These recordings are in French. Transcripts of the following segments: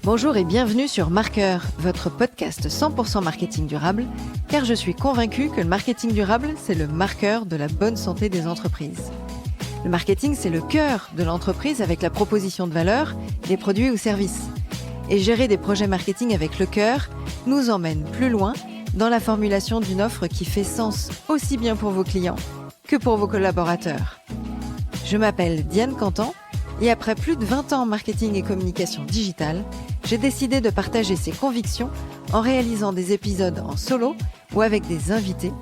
Bonjour et bienvenue sur Marqueur, votre podcast 100% marketing durable, car je suis convaincue que le marketing durable, c'est le marqueur de la bonne santé des entreprises. Le marketing, c'est le cœur de l'entreprise avec la proposition de valeur, des produits ou services. Et gérer des projets marketing avec le cœur nous emmène plus loin dans la formulation d'une offre qui fait sens aussi bien pour vos clients que pour vos collaborateurs. Je m'appelle Diane Cantan et après plus de 20 ans en marketing et communication digitale, j'ai décidé de partager ces convictions en réalisant des épisodes en solo ou avec des invités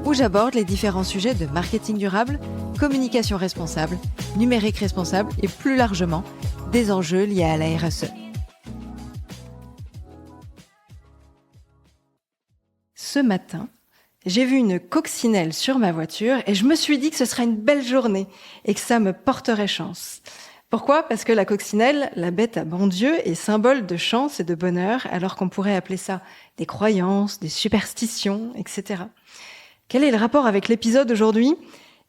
où j'aborde les différents sujets de marketing durable, communication responsable, numérique responsable et plus largement des enjeux liés à la RSE. Ce matin, j'ai vu une coccinelle sur ma voiture et je me suis dit que ce serait une belle journée et que ça me porterait chance. Pourquoi ? Parce que la coccinelle, la bête à bon Dieu, est symbole de chance et de bonheur, alors qu'on pourrait appeler ça des croyances, des superstitions, etc. Quel est le rapport avec l'épisode aujourd'hui ?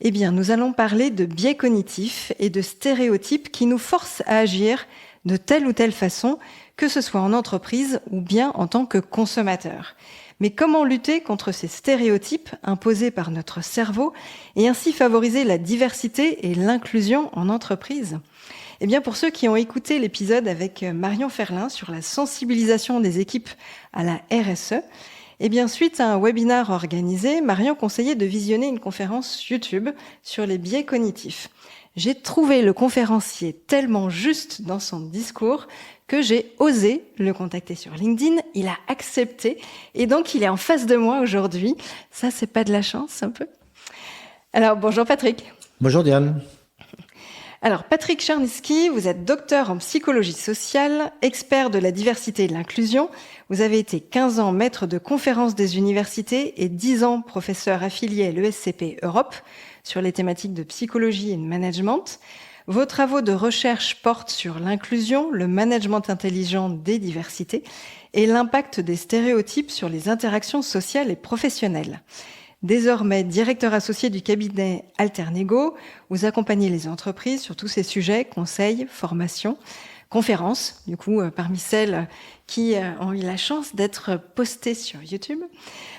Eh bien, nous allons parler de biais cognitifs et de stéréotypes qui nous forcent à agir de telle ou telle façon, que ce soit en entreprise ou bien en tant que consommateur. Mais comment lutter contre ces stéréotypes imposés par notre cerveau et ainsi favoriser la diversité et l'inclusion en entreprise ? Eh bien, pour ceux qui ont écouté l'épisode avec Marion Ferlin sur la sensibilisation des équipes à la RSE, eh bien, suite à un webinaire organisé, Marion conseillait de visionner une conférence YouTube sur les biais cognitifs. J'ai trouvé le conférencier tellement juste dans son discours que j'ai osé le contacter sur LinkedIn. Il a accepté et donc il est en face de moi aujourd'hui. Ça, c'est pas de la chance, un peu. Alors, bonjour Patrick. Bonjour Diane. Alors, Patrick Czarniski, vous êtes docteur en psychologie sociale, expert de la diversité et de l'inclusion. Vous avez été 15 ans maître de conférences des universités et 10 ans professeur affilié à l'ESCP Europe sur les thématiques de psychologie et de management. Vos travaux de recherche portent sur l'inclusion, le management intelligent des diversités et l'impact des stéréotypes sur les interactions sociales et professionnelles. Désormais directeur associé du cabinet Alternego, vous accompagnez les entreprises sur tous ces sujets, conseils, formations, conférences, du coup, parmi celles qui ont eu la chance d'être postées sur YouTube.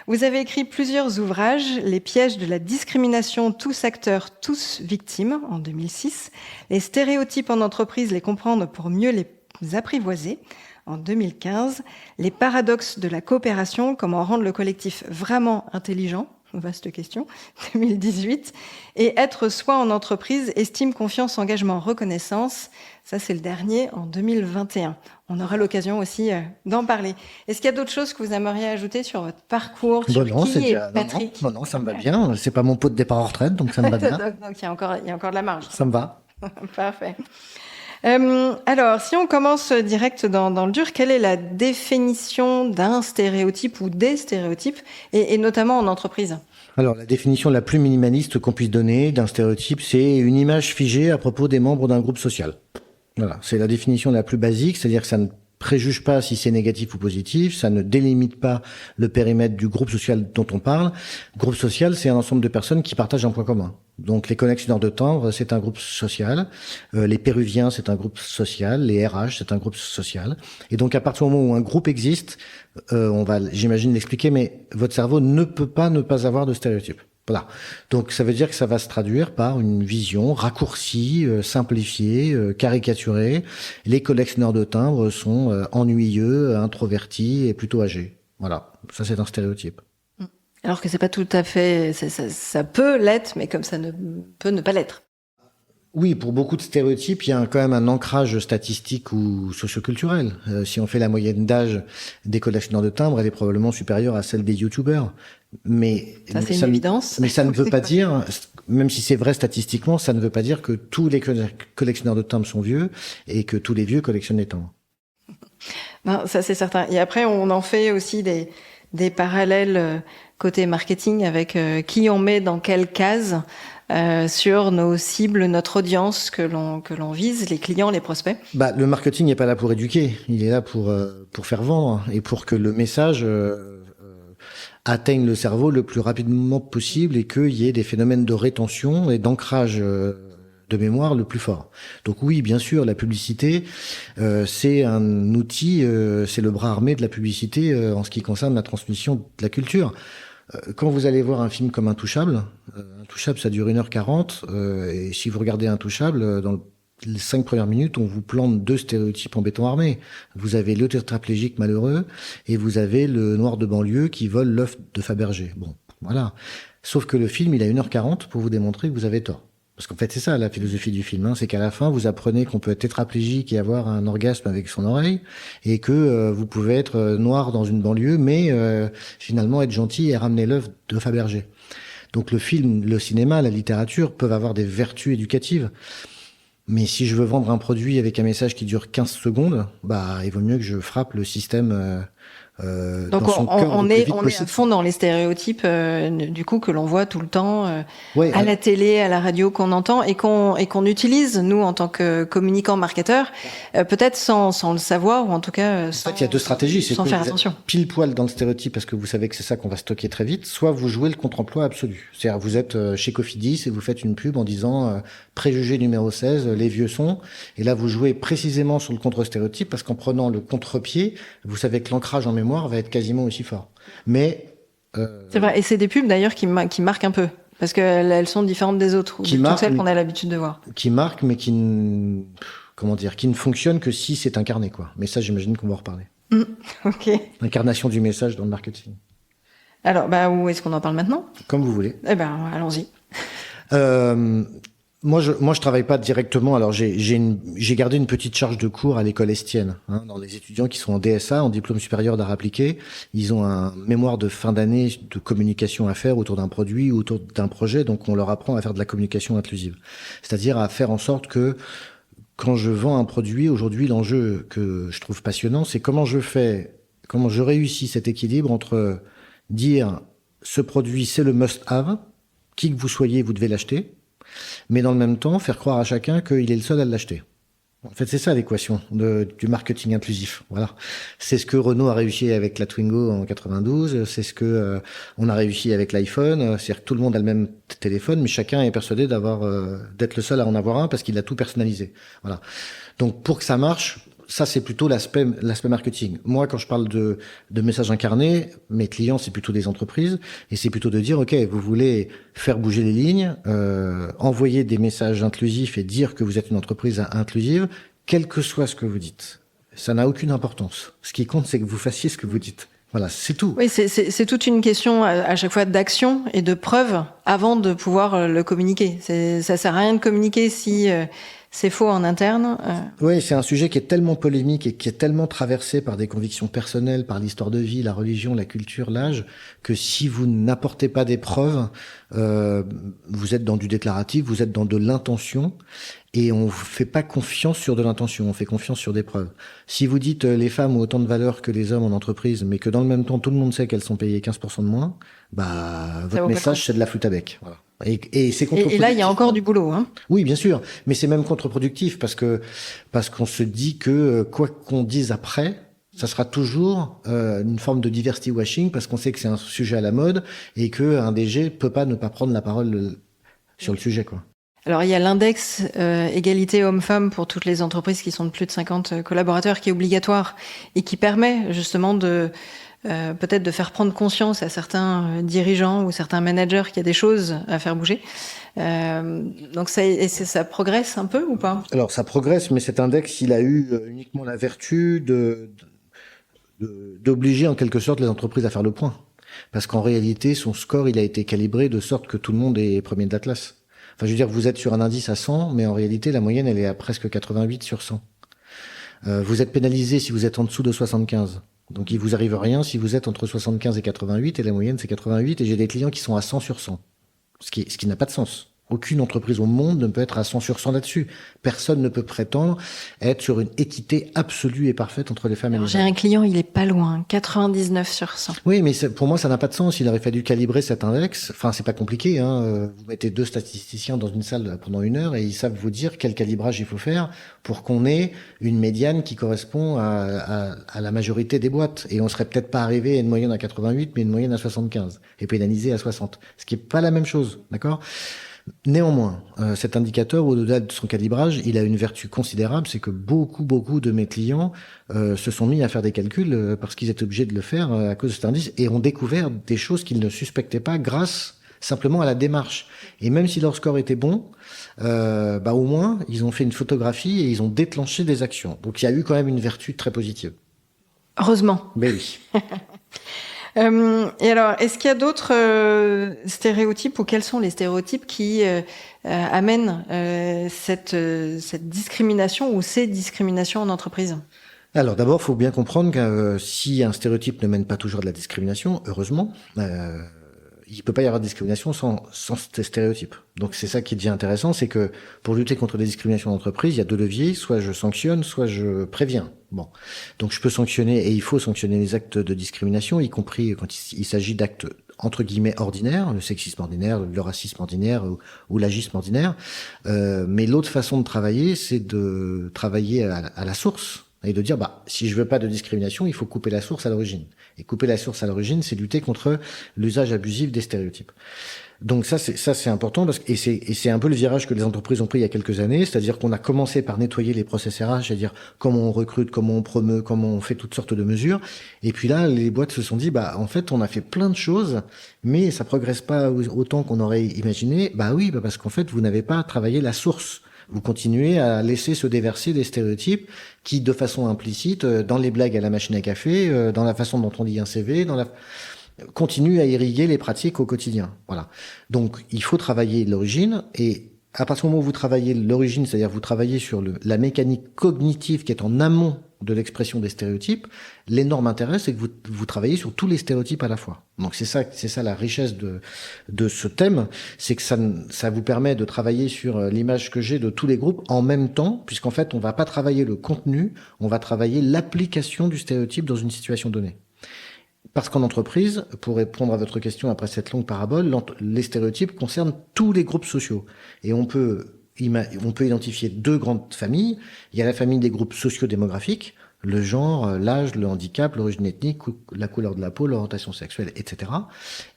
Vous avez écrit plusieurs ouvrages, Les pièges de la discrimination, tous acteurs, tous victimes, en 2006, Les stéréotypes en entreprise, les comprendre pour mieux les apprivoiser, en 2015, Les paradoxes de la coopération, comment rendre le collectif vraiment intelligent, vaste question, 2018, et Être soi en entreprise, estime, confiance, engagement, reconnaissance, ça c'est le dernier, en 2021. On aura l'occasion aussi d'en parler. Est-ce qu'il y a d'autres choses que vous aimeriez ajouter sur votre parcours, sur qui est Patrick ? Non, ça me va bien. C'est pas mon pot de départ en retraite, donc ça me va bien. Donc il y a encore de la marge. Ça me va. Parfait. Alors, si on commence direct dans le dur, quelle est la définition d'un stéréotype ou des stéréotypes, et notamment en entreprise ? Alors, la définition la plus minimaliste qu'on puisse donner d'un stéréotype, c'est une image figée à propos des membres d'un groupe social. Voilà, c'est la définition la plus basique, c'est-à-dire que ça ne préjuge pas si c'est négatif ou positif, ça ne délimite pas le périmètre du groupe social dont on parle. Groupe social, c'est un ensemble de personnes qui partagent un point commun. Donc les collectionneurs de timbres, c'est un groupe social, les péruviens, c'est un groupe social, les RH, c'est un groupe social. Et donc à partir du moment où un groupe existe, on va, j'imagine, l'expliquer, mais votre cerveau ne peut pas ne pas avoir de stéréotypes. Voilà. Donc ça veut dire que ça va se traduire par une vision raccourcie, simplifiée, caricaturée. Les collectionneurs de timbres sont ennuyeux, introvertis et plutôt âgés. Voilà. Ça, c'est un stéréotype. Alors que c'est pas tout à fait, ça peut l'être, mais comme ça ne peut ne pas l'être. Oui, pour beaucoup de stéréotypes, il y a quand même un ancrage statistique ou socioculturel. Si on fait la moyenne d'âge des collectionneurs de timbres, elle est probablement supérieure à celle des youtubeurs. Mais ça, c'est une évidence. Mais ça ne veut pas dire, même si c'est vrai statistiquement, ça ne veut pas dire que tous les collectionneurs de timbres sont vieux et que tous les vieux collectionnent les timbres. Non, ça c'est certain. Et après, on en fait aussi des parallèles côté marketing avec qui on met dans quelle case sur nos cibles, notre audience que l'on vise, les clients, les prospects. Le marketing n'est pas là pour éduquer, il est là pour faire vendre et pour que le message atteigne le cerveau le plus rapidement possible et qu'il y ait des phénomènes de rétention et d'ancrage de mémoire le plus fort. Donc oui, bien sûr, la publicité, c'est un outil, c'est le bras armé de la publicité en ce qui concerne la transmission de la culture. Quand vous allez voir un film comme Intouchable, Intouchable, ça dure 1h40, et si vous regardez Intouchable, dans les 5 premières minutes, on vous plante 2 stéréotypes en béton armé. Vous avez le tétraplégique malheureux, et vous avez le noir de banlieue qui vole l'œuf de Fabergé. Bon, voilà. Sauf que le film, il a 1h40 pour vous démontrer que vous avez tort. Parce qu'en fait, c'est ça la philosophie du film, c'est qu'à la fin, vous apprenez qu'on peut être tétraplégique et avoir un orgasme avec son oreille, et que vous pouvez être noir dans une banlieue, mais finalement être gentil et ramener l'œuf de Fabergé. Donc le film, le cinéma, la littérature peuvent avoir des vertus éducatives. Mais si je veux vendre un produit avec un message qui dure 15 secondes, il vaut mieux que je frappe le système donc dans son cœur on le plus est vite à possible. fond dans les stéréotypes du coup que l'on voit tout le temps Ouais, à la télé, à la radio, qu'on entend et qu'on utilise nous en tant que communicants, marketeurs, peut-être sans le savoir ou en tout cas En fait, il y a 2 stratégies. C'est sans que faire vous êtes attention. pile poil dans le stéréotype parce que vous savez que c'est ça qu'on va stocker très vite. Soit vous jouez le contre-emploi absolu. C'est-à-dire vous êtes chez Cofidis et vous faites une pub en disant préjugé numéro 16, les vieux sons. Et là, vous jouez précisément sur le contre-stéréotype parce qu'en prenant le contre-pied, vous savez que l'ancrage en mémoire va être quasiment aussi fort. Mais C'est vrai. Et c'est des pubs d'ailleurs qui marquent un peu parce qu'elles sont différentes des autres, Qui de toutes marquent, celles mais- qu'on a l'habitude de voir. qui marquent, mais qui ne fonctionnent que si c'est incarné, quoi. Mais ça, j'imagine qu'on va en reparler. Ok. L'incarnation du message dans le marketing. Alors, où est-ce qu'on en parle maintenant? Comme vous voulez. Eh ben, allons-y. Moi, je travaille pas directement. Alors, j'ai gardé une petite charge de cours à l'école Estienne, dans les étudiants qui sont en DSA, en diplôme supérieur d'art appliqué. Ils ont un mémoire de fin d'année de communication à faire autour d'un produit ou autour d'un projet. Donc, on leur apprend à faire de la communication inclusive. C'est-à-dire à faire en sorte que quand je vends un produit, aujourd'hui, l'enjeu que je trouve passionnant, c'est comment je réussis cet équilibre entre dire ce produit, c'est le must-have, qui que vous soyez, vous devez l'acheter, mais dans le même temps, faire croire à chacun qu'il est le seul à l'acheter. En fait, c'est ça l'équation du marketing inclusif. Voilà. C'est ce que Renault a réussi avec la Twingo en 92, c'est ce que on a réussi avec l'iPhone, c'est-à-dire que tout le monde a le même téléphone, mais chacun est persuadé d'être le seul à en avoir un parce qu'il a tout personnalisé. Voilà. Donc pour que ça marche, ça c'est plutôt l'aspect marketing. Moi, quand je parle de messages incarnés, mes clients c'est plutôt des entreprises et c'est plutôt de dire ok, vous voulez faire bouger les lignes, envoyer des messages inclusifs et dire que vous êtes une entreprise inclusive, quel que soit ce que vous dites. Ça n'a aucune importance. Ce qui compte, c'est que vous fassiez ce que vous dites. Voilà, c'est tout. Oui, c'est toute une question à chaque fois d'action et de preuve avant de pouvoir le communiquer. Ça sert à rien de communiquer si c'est faux en interne. Oui, c'est un sujet qui est tellement polémique et qui est tellement traversé par des convictions personnelles, par l'histoire de vie, la religion, la culture, l'âge, que si vous n'apportez pas des preuves, vous êtes dans du déclaratif, vous êtes dans de l'intention, et on fait pas confiance sur de l'intention, on fait confiance sur des preuves. Si vous dites les femmes ont autant de valeur que les hommes en entreprise, mais que dans le même temps tout le monde sait qu'elles sont payées 15% de moins, votre message c'est de la flûte à bec. Voilà. Et c'est contre-productif. Et là, il y a encore du boulot. Oui, bien sûr, mais c'est même contre-productif parce qu'on se dit que quoi qu'on dise après, ça sera toujours une forme de diversity washing parce qu'on sait que c'est un sujet à la mode et que un DG peut pas ne pas prendre la parole sur le sujet, quoi. Alors, il y a l'index égalité homme-femme pour toutes les entreprises qui sont de plus de 50 collaborateurs qui est obligatoire et qui permet justement peut-être de faire prendre conscience à certains dirigeants ou certains managers qu'il y a des choses à faire bouger. Donc ça progresse un peu ou pas? Alors ça progresse, mais cet index, il a eu uniquement la vertu d'obliger en quelque sorte les entreprises à faire le point. Parce qu'en réalité, son score, il a été calibré de sorte que tout le monde est premier de l'Atlas. Enfin, je veux dire, vous êtes sur un indice à 100, mais en réalité, la moyenne, elle est à presque 88 sur 100. Vous êtes pénalisé si vous êtes en dessous de 75. Donc, il vous arrive rien si vous êtes entre 75 et 88, et la moyenne, c'est 88, et j'ai des clients qui sont à 100 sur 100. Ce qui n'a pas de sens. Aucune entreprise au monde ne peut être à 100 sur 100 là-dessus. Personne ne peut prétendre être sur une équité absolue et parfaite entre les femmes et les hommes. J'ai un client, il est pas loin, 99 sur 100. Oui, mais pour moi, ça n'a pas de sens. Il aurait fallu calibrer cet index. Enfin, c'est pas compliqué, Vous mettez 2 statisticiens dans une salle pendant 1 heure et ils savent vous dire quel calibrage il faut faire pour qu'on ait une médiane qui correspond à la majorité des boîtes. Et on serait peut-être pas arrivé à une moyenne à 88, mais une moyenne à 75 et pénalisé à 60. Ce qui est pas la même chose, d'accord? Néanmoins, cet indicateur, au-delà de son calibrage, il a une vertu considérable, c'est que beaucoup de mes clients se sont mis à faire des calculs parce qu'ils étaient obligés de le faire à cause de cet indice et ont découvert des choses qu'ils ne suspectaient pas grâce simplement à la démarche. Et même si leur score était bon, au moins, ils ont fait une photographie et ils ont déclenché des actions. Donc il y a eu quand même une vertu très positive. Heureusement. Mais oui. Et alors, est-ce qu'il y a d'autres stéréotypes ou quels sont les stéréotypes qui amènent cette discrimination ou ces discriminations en entreprise? Alors d'abord, il faut bien comprendre que si un stéréotype ne mène pas toujours de la discrimination, heureusement, il peut pas y avoir de discrimination sans stéréotype. Donc c'est ça qui devient intéressant, c'est que pour lutter contre les discriminations d'entreprise, il y a 2 leviers, soit je sanctionne, soit je préviens. Bon, donc je peux sanctionner et il faut sanctionner les actes de discrimination, y compris quand il s'agit d'actes entre guillemets ordinaires, le sexisme ordinaire, le racisme ordinaire ou l'agisme ordinaire. Mais l'autre façon de travailler, c'est de travailler à la source. Et de dire, si je veux pas de discrimination, il faut couper la source à l'origine. Et couper la source à l'origine, c'est lutter contre l'usage abusif des stéréotypes. Donc ça c'est important parce que c'est un peu le virage que les entreprises ont pris il y a quelques années, c'est-à-dire qu'on a commencé par nettoyer les process RH, c'est-à-dire comment on recrute, comment on promeut, comment on fait toutes sortes de mesures. Et puis là, les boîtes se sont dit, en fait, on a fait plein de choses, mais ça progresse pas autant qu'on aurait imaginé. Oui, parce qu'en fait, vous n'avez pas travaillé la source. Vous continuez à laisser se déverser des stéréotypes qui, de façon implicite, dans les blagues à la machine à café, dans la façon dont on lit un CV, continuent à irriguer les pratiques au quotidien. Voilà. Donc, il faut travailler l'origine et à partir du moment où vous travaillez l'origine, c'est-à-dire vous travaillez sur la mécanique cognitive qui est en amont de l'expression des stéréotypes, l'énorme intérêt, c'est que vous travaillez sur tous les stéréotypes à la fois. Donc c'est ça la richesse de ce thème, c'est que ça vous permet de travailler sur l'image que j'ai de tous les groupes en même temps, puisqu'en fait, on va pas travailler le contenu, on va travailler l'application du stéréotype dans une situation donnée. Parce qu'en entreprise, pour répondre à votre question après cette longue parabole, les stéréotypes concernent tous les groupes sociaux. Et on peut identifier 2 grandes familles. Il y a la famille des groupes socio-démographiques, le genre, l'âge, le handicap, l'origine ethnique, la couleur de la peau, l'orientation sexuelle, etc.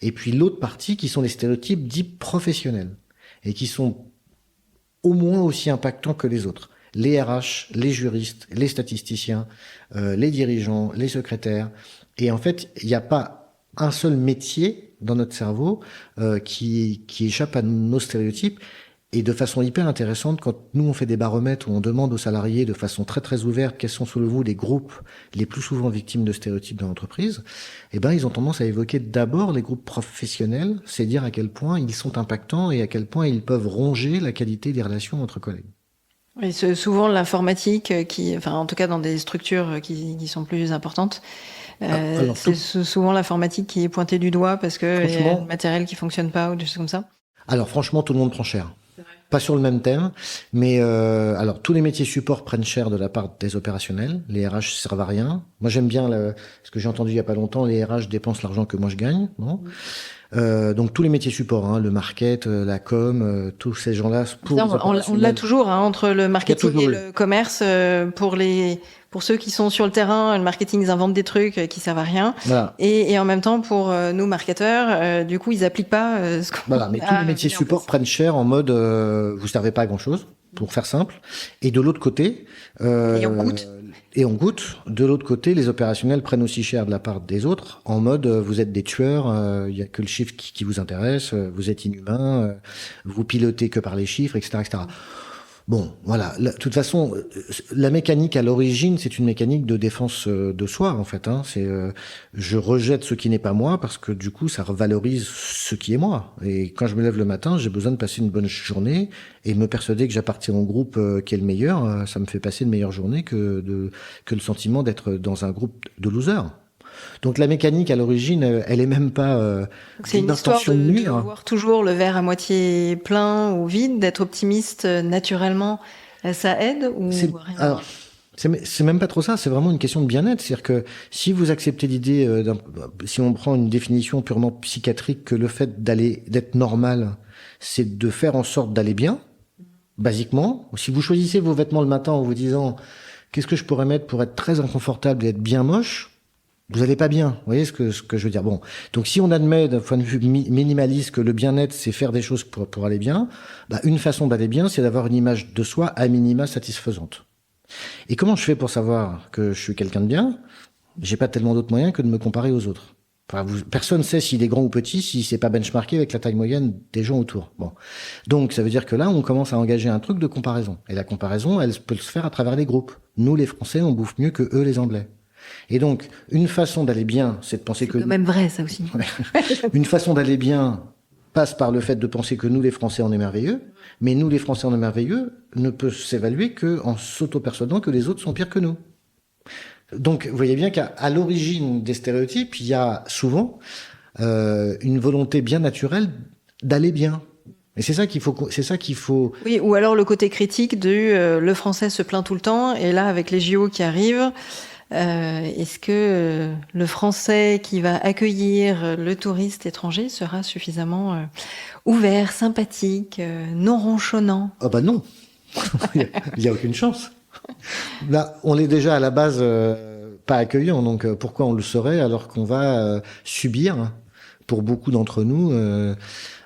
Et puis l'autre partie qui sont les stéréotypes dits professionnels et qui sont au moins aussi impactants que les autres. Les RH, les juristes, les statisticiens, les dirigeants, les secrétaires. Et en fait, il n'y a pas un seul métier dans notre cerveau qui échappe à nos stéréotypes. Et de façon hyper intéressante, quand nous on fait des baromètres où on demande aux salariés de façon très ouverte quels sont selon vous les groupes les plus souvent victimes de stéréotypes dans l'entreprise, ils ont tendance à évoquer d'abord les groupes professionnels, c'est dire à quel point ils sont impactants et à quel point ils peuvent ronger la qualité des relations entre collègues. Et c'est souvent l'informatique en tout cas dans des structures qui sont plus importantes, c'est souvent l'informatique qui est pointée du doigt parce que il y a le matériel qui fonctionne pas ou des choses comme ça. Alors franchement, tout le monde prend cher. Pas sur le même thème, mais tous les métiers support prennent cher de la part des opérationnels. Les RH servent à rien. Moi, j'aime bien ce que j'ai entendu il y a pas longtemps. Les RH dépensent l'argent que moi je gagne. Non. Donc tous les métiers support, le market, la com, tous ces gens-là. On l'a toujours entre le marketing et le commerce. Pour ceux qui sont sur le terrain, le marketing, ils inventent des trucs qui servent à rien. Voilà. Et en même temps, pour nous marketeurs, du coup, ils appliquent pas ce qu'on Voilà, mais tous les métiers support prennent cher en mode vous servez pas à grand-chose, pour faire simple. Et de l'autre côté, et on goûte. De l'autre côté, les opérationnels prennent aussi cher de la part des autres, en mode vous êtes des tueurs, il y a que le chiffre qui vous intéresse, vous êtes inhumain, vous pilotez que par les chiffres, etc., etc. Bon, voilà. De toute façon, la mécanique à l'origine, c'est une mécanique de défense de soi, en fait. C'est je rejette ce qui n'est pas moi parce que du coup, ça revalorise ce qui est moi. Et quand je me lève le matin, j'ai besoin de passer une bonne journée et me persuader que j'appartiens au groupe qui est le meilleur. Ça me fait passer une meilleure journée que le sentiment d'être dans un groupe de losers. Donc la mécanique à l'origine, elle est même pas c'est une histoire de voir toujours le verre à moitié plein ou vide, d'être optimiste naturellement, ça aide ou rien? Alors, c'est même pas trop ça, c'est vraiment une question de bien-être. C'est-à-dire que si vous acceptez l'idée, si on prend une définition purement psychiatrique, que le fait d'être normal, c'est de faire en sorte d'aller bien, basiquement. Si vous choisissez vos vêtements le matin en vous disant qu'est-ce que je pourrais mettre pour être très inconfortable et être bien moche, vous allez pas bien. Vous voyez ce que je veux dire? Bon. Donc, si on admet d'un point de vue minimaliste que le bien-être, c'est faire des choses pour aller bien, une façon d'aller bien, c'est d'avoir une image de soi à minima satisfaisante. Et comment je fais pour savoir que je suis quelqu'un de bien? J'ai pas tellement d'autres moyens que de me comparer aux autres. Enfin, personne sait s'il est grand ou petit si c'est pas benchmarké avec la taille moyenne des gens autour. Bon. Donc, ça veut dire que là, on commence à engager un truc de comparaison. Et la comparaison, elle peut se faire à travers les groupes. Nous, les Français, on bouffe mieux que eux, les Anglais. Et donc, une façon d'aller bien, c'est de penser que... C'est quand même vrai, ça aussi. Une façon d'aller bien passe par le fait de penser que nous, les Français, on est merveilleux. Mais nous, les Français, on est merveilleux, ne peut s'évaluer qu'en s'auto-persuadant que les autres sont pires que nous. Donc, vous voyez bien qu'à l'origine des stéréotypes, il y a souvent une volonté bien naturelle d'aller bien. Et c'est ça qu'il faut. Oui, ou alors le côté critique le français se plaint tout le temps, et là, avec les JO qui arrivent, est-ce que le français qui va accueillir le touriste étranger sera suffisamment ouvert, sympathique, non ronchonnant? Ah non, il y a aucune chance. Là, on est déjà à la base pas accueillant, donc pourquoi on le serait alors qu'on va subir, pour beaucoup d'entre nous,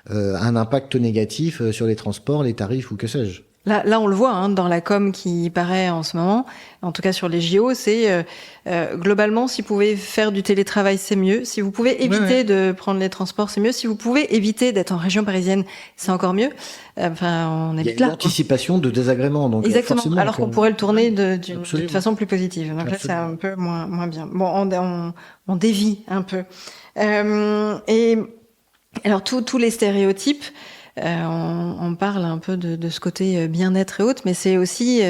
un impact négatif sur les transports, les tarifs ou que sais-je. Là, on le voit dans la com qui paraît en ce moment, en tout cas sur les JO, c'est globalement, si vous pouvez faire du télétravail, c'est mieux. Si vous pouvez éviter de prendre les transports, c'est mieux. Si vous pouvez éviter d'être en région parisienne, c'est encore mieux. On habite là. Il y a une anticipation de désagrément. Donc exactement, alors qu'on pourrait le tourner d'une façon plus positive. Donc absolument. là, c'est un peu moins bien. Bon, on dévie un peu. Et alors, tous les stéréotypes, on parle un peu de ce côté bien-être et autres, mais c'est aussi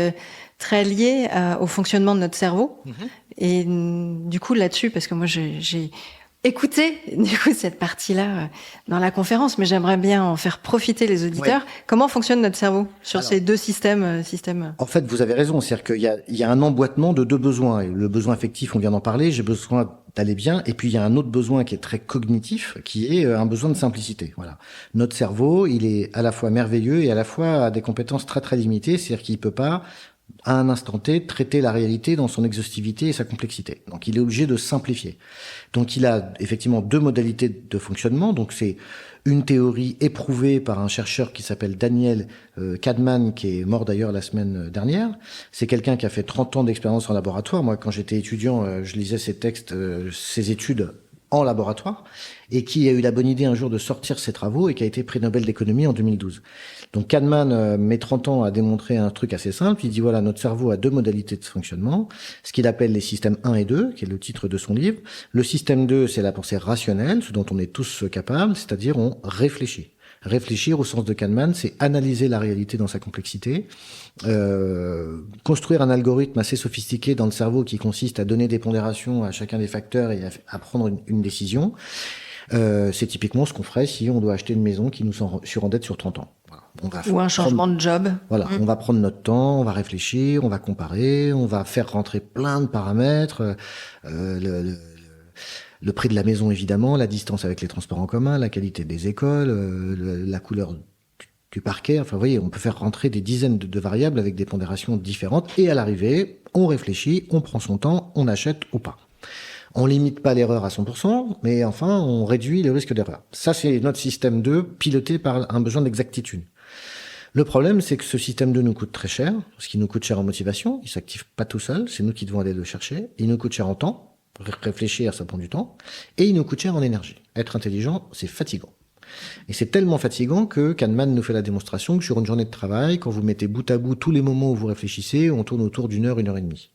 très lié au fonctionnement de notre cerveau. Et du coup, là-dessus, parce que moi, j'ai écouté du coup cette partie-là dans la conférence, mais j'aimerais bien en faire profiter les auditeurs. Ouais. Comment fonctionne notre cerveau sur ces deux systèmes En fait, vous avez raison. C'est-à-dire qu'il y a un emboîtement de deux besoins. Et le besoin affectif, on vient d'en parler. J'ai besoin d'aller bien. Et puis, il y a un autre besoin qui est très cognitif, qui est un besoin de simplicité. Voilà. Notre cerveau, il est à la fois merveilleux et à la fois a des compétences très, très limitées. C'est-à-dire qu'il peut pas, à un instant T, traiter la réalité dans son exhaustivité et sa complexité. Donc, il est obligé de simplifier. Donc, il a effectivement deux modalités de fonctionnement. Donc, c'est une théorie éprouvée par un chercheur qui s'appelle Daniel Kahneman, qui est mort d'ailleurs la semaine dernière. C'est quelqu'un qui a fait 30 ans d'expérience en laboratoire. Moi, quand j'étais étudiant, je lisais ses textes, ses études en laboratoire, et qui a eu la bonne idée un jour de sortir ses travaux et qui a été prix Nobel d'économie en 2012. Donc Kahneman met 30 ans à démontrer un truc assez simple. Il dit voilà, notre cerveau a deux modalités de fonctionnement, ce qu'il appelle les systèmes 1 et 2, qui est le titre de son livre. Le système 2, c'est la pensée rationnelle, ce dont on est tous capables, c'est-à-dire on réfléchit. Réfléchir, au sens de Kahneman, c'est analyser la réalité dans sa complexité, construire un algorithme assez sophistiqué dans le cerveau qui consiste à donner des pondérations à chacun des facteurs et à prendre une décision. C'est typiquement ce qu'on ferait si on doit acheter une maison qui nous surendette sur 30 ans. Voilà. Ou un changement de job. Voilà, on va prendre notre temps, on va réfléchir, on va comparer, on va faire rentrer plein de paramètres, le prix de la maison évidemment, la distance avec les transports en commun, la qualité des écoles, la couleur du parquet. Enfin, vous voyez, on peut faire rentrer des dizaines de variables avec des pondérations différentes. Et à l'arrivée, on réfléchit, on prend son temps, on achète ou pas. On limite pas l'erreur à 100%, mais enfin, on réduit le risque d'erreur. Ça, c'est notre système 2, piloté par un besoin d'exactitude. Le problème, c'est que ce système 2 nous coûte très cher, parce qu'il nous coûte cher en motivation, il s'active pas tout seul, c'est nous qui devons aller le chercher. Il nous coûte cher en temps, réfléchir, ça prend du temps, et il nous coûte cher en énergie. Être intelligent, c'est fatigant. Et c'est tellement fatigant que Kahneman nous fait la démonstration que sur une journée de travail, quand vous mettez bout à bout tous les moments où vous réfléchissez, on tourne autour d'une heure et demie.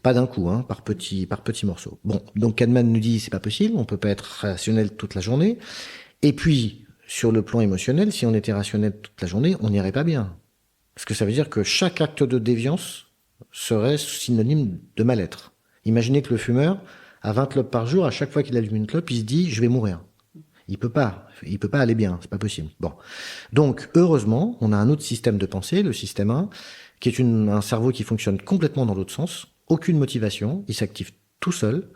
Pas d'un coup, par petits morceaux. Bon, donc Kahneman nous dit c'est pas possible, on peut pas être rationnel toute la journée. Et puis, sur le plan émotionnel, si on était rationnel toute la journée, on n'irait pas bien. Parce que ça veut dire que chaque acte de déviance serait synonyme de mal-être. Imaginez que le fumeur, à 20 clopes par jour, à chaque fois qu'il allume une clope, il se dit je vais mourir. Il peut pas aller bien, c'est pas possible. Bon. Donc, heureusement, on a un autre système de pensée, le système 1, qui est un cerveau qui fonctionne complètement dans l'autre sens. Aucune motivation, il s'active tout seul,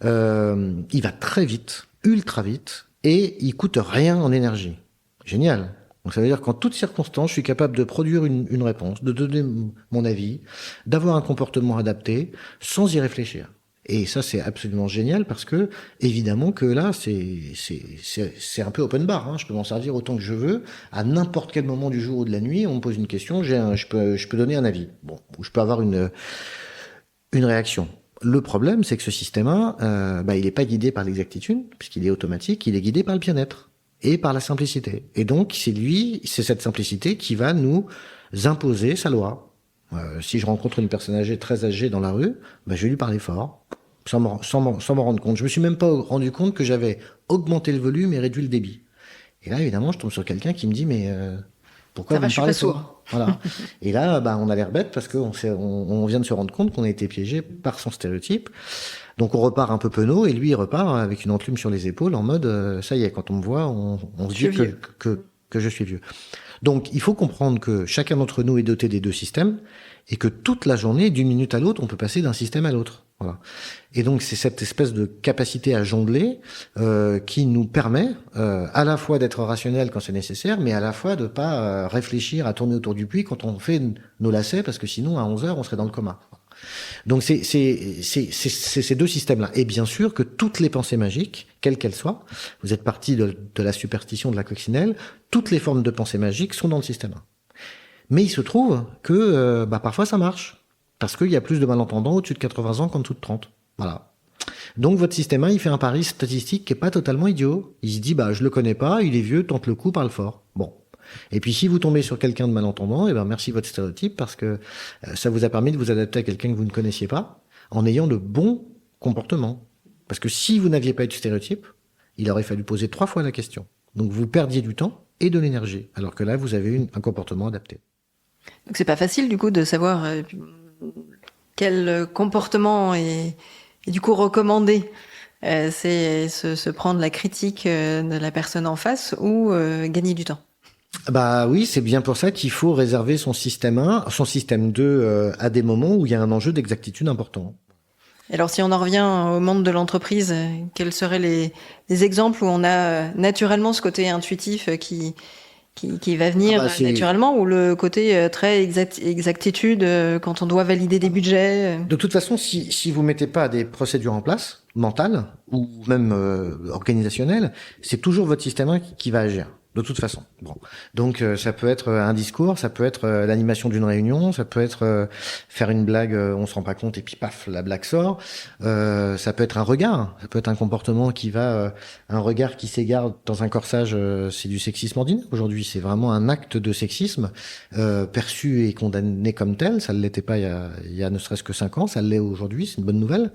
il va très vite, ultra vite, et il coûte rien en énergie. Génial. Donc ça veut dire qu'en toutes circonstances, je suis capable de produire une réponse, de donner mon avis, d'avoir un comportement adapté, sans y réfléchir. Et ça, c'est absolument génial parce que, évidemment, que là, c'est un peu open bar. Hein. Je peux m'en servir autant que je veux. À n'importe quel moment du jour ou de la nuit, on me pose une question, je peux donner un avis. Bon, ou je peux avoir une réaction. Le problème, c'est que ce système-là, il n'est pas guidé par l'exactitude, puisqu'il est automatique, il est guidé par le bien-être et par la simplicité. Et donc, c'est cette simplicité qui va nous imposer sa loi. Si je rencontre une personne âgée, très âgée dans la rue, je vais lui parler fort, sans m'en rendre compte. Je me suis même pas rendu compte que j'avais augmenté le volume et réduit le débit. Et là, évidemment, je tombe sur quelqu'un qui me dit, mais pourquoi vous me parlez fort ? Voilà. Et là, on a l'air bête parce qu'on vient de se rendre compte qu'on a été piégé par son stéréotype. Donc on repart un peu penaud et lui il repart avec une enclume sur les épaules en mode ça y est, quand on me voit, on se dit que je suis vieux. Donc il faut comprendre que chacun d'entre nous est doté des deux systèmes et que toute la journée, d'une minute à l'autre, on peut passer d'un système à l'autre. Voilà. Et donc c'est cette espèce de capacité à jongler qui nous permet à la fois d'être rationnel quand c'est nécessaire, mais à la fois de pas réfléchir à tourner autour du puits quand on fait nos lacets, parce que sinon à 11h on serait dans le coma. Donc c'est ces deux systèmes-là. Et bien sûr que toutes les pensées magiques, quelles qu'elles soient, vous êtes parti de la superstition de la coccinelle, toutes les formes de pensées magiques sont dans le système 1. Mais il se trouve que parfois ça marche. Parce qu'il y a plus de malentendants au-dessus de 80 ans qu'en dessous de 30. Voilà. Donc votre système 1, il fait un pari statistique qui est pas totalement idiot. Il se dit, je le connais pas, il est vieux, tente le coup, parle fort. Bon. Et puis si vous tombez sur quelqu'un de malentendant, merci votre stéréotype, parce que ça vous a permis de vous adapter à quelqu'un que vous ne connaissiez pas, en ayant de bons comportements. Parce que si vous n'aviez pas eu de stéréotype, il aurait fallu poser 3 fois la question. Donc vous perdiez du temps et de l'énergie, alors que là, vous avez eu un comportement adapté. Donc c'est pas facile du coup de savoir quel comportement est du coup recommandé. C'est se prendre la critique de la personne en face ou gagner du temps. Oui, c'est bien pour ça qu'il faut réserver son système 1, son système 2 à des moments où il y a un enjeu d'exactitude important. Alors si on en revient au monde de l'entreprise, quels seraient les exemples où on a naturellement ce côté intuitif qui va venir naturellement, ou le côté très exactitude quand on doit valider des budgets? De toute façon, si vous mettez pas des procédures en place, mentales ou même organisationnelles, c'est toujours votre système 1 qui va agir. De toute façon. Bon. Donc ça peut être un discours, ça peut être l'animation d'une réunion, ça peut être faire une blague, on se rend pas compte et puis paf, la blague sort. Ça peut être un regard, ça peut être un comportement qui va, un regard qui s'égare dans un corsage, c'est du sexisme ordinaire. Aujourd'hui, c'est vraiment un acte de sexisme perçu et condamné comme tel. Ça ne l'était pas il y a ne serait-ce que 5 ans, ça l'est aujourd'hui, c'est une bonne nouvelle.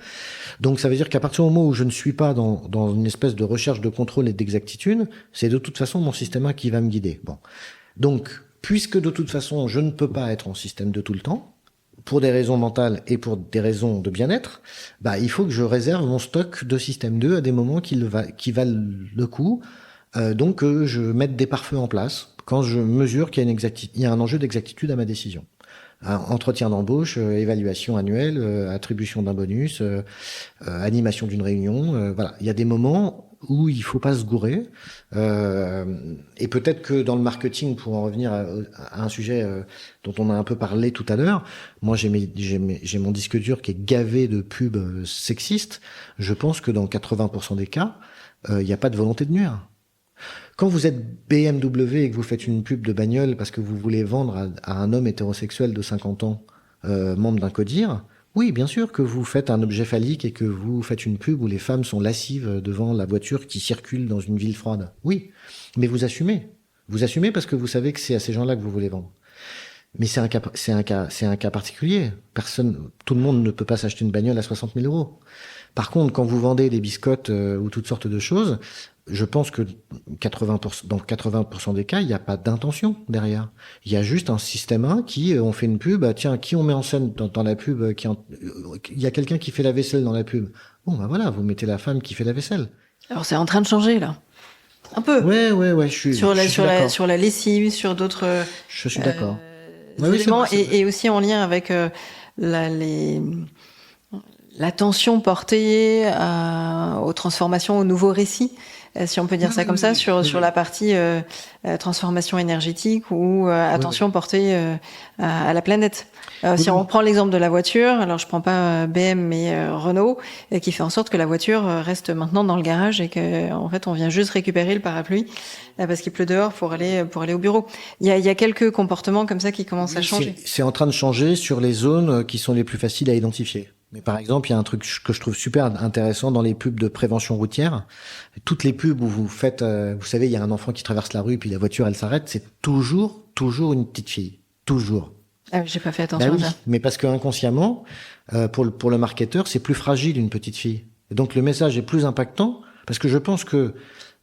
Donc ça veut dire qu'à partir du moment où je ne suis pas dans une espèce de recherche de contrôle et d'exactitude, c'est de toute façon mon système qui va me guider. Bon. Donc, puisque de toute façon, je ne peux pas être en système 2 tout le temps, pour des raisons mentales et pour des raisons de bien-être, il faut que je réserve mon stock de système 2 à des moments qui valent le coup. Donc, je mette des pare-feux en place quand je mesure qu'il y a un enjeu d'exactitude à ma décision. Entretien d'embauche, évaluation annuelle, attribution d'un bonus, animation d'une réunion. Voilà, il y a des moments où il faut pas se gourer. Et peut-être que dans le marketing, pour en revenir à un sujet dont on a un peu parlé tout à l'heure, moi j'ai mon disque dur qui est gavé de pubs sexistes. Je pense que dans 80% des cas, il n'y a pas de volonté de nuire. Quand vous êtes BMW et que vous faites une pub de bagnole parce que vous voulez vendre à un homme hétérosexuel de 50 ans, membre d'un CODIR, oui, bien sûr que vous faites un objet phallique et que vous faites une pub où les femmes sont lascives devant la voiture qui circule dans une ville froide. Oui, mais vous assumez. Vous assumez parce que vous savez que c'est à ces gens-là que vous voulez vendre. Mais c'est un cas particulier. Tout le monde ne peut pas s'acheter une bagnole à 60 000 euros. Par contre, quand vous vendez des biscottes ou toutes sortes de choses, je pense que dans 80% des cas, il n'y a pas d'intention derrière. Il y a juste un système 1 qui, on fait une pub, tiens, qui on met en scène dans la pub, il y a quelqu'un qui fait la vaisselle dans la pub. Bon, voilà, vous mettez la femme qui fait la vaisselle. Alors c'est en train de changer, là. Un peu. Ouais, je suis d'accord. Sur la lessive, sur d'autres. Je suis d'accord. Éléments, et aussi en lien avec l'attention portée aux transformations, aux nouveaux récits, si on peut dire ça comme ça, sur la partie transformation énergétique ou attention portée à la planète. Si on reprend l'exemple de la voiture, alors je prends pas BM mais Renault, qui fait en sorte que la voiture reste maintenant dans le garage et que en fait on vient juste récupérer le parapluie parce qu'il pleut dehors pour aller au bureau. Il y a quelques comportements comme ça qui commencent à changer. C'est en train de changer sur les zones qui sont les plus faciles à identifier. Mais par exemple, il y a un truc que je trouve super intéressant dans les pubs de prévention routière. Toutes les pubs où vous faites, vous savez, il y a un enfant qui traverse la rue puis la voiture elle s'arrête, c'est toujours une petite fille, toujours. Ah, j'ai pas fait attention à ça. Mais parce que inconsciemment, pour le marketeur, c'est plus fragile une petite fille. Et donc le message est plus impactant parce que je pense que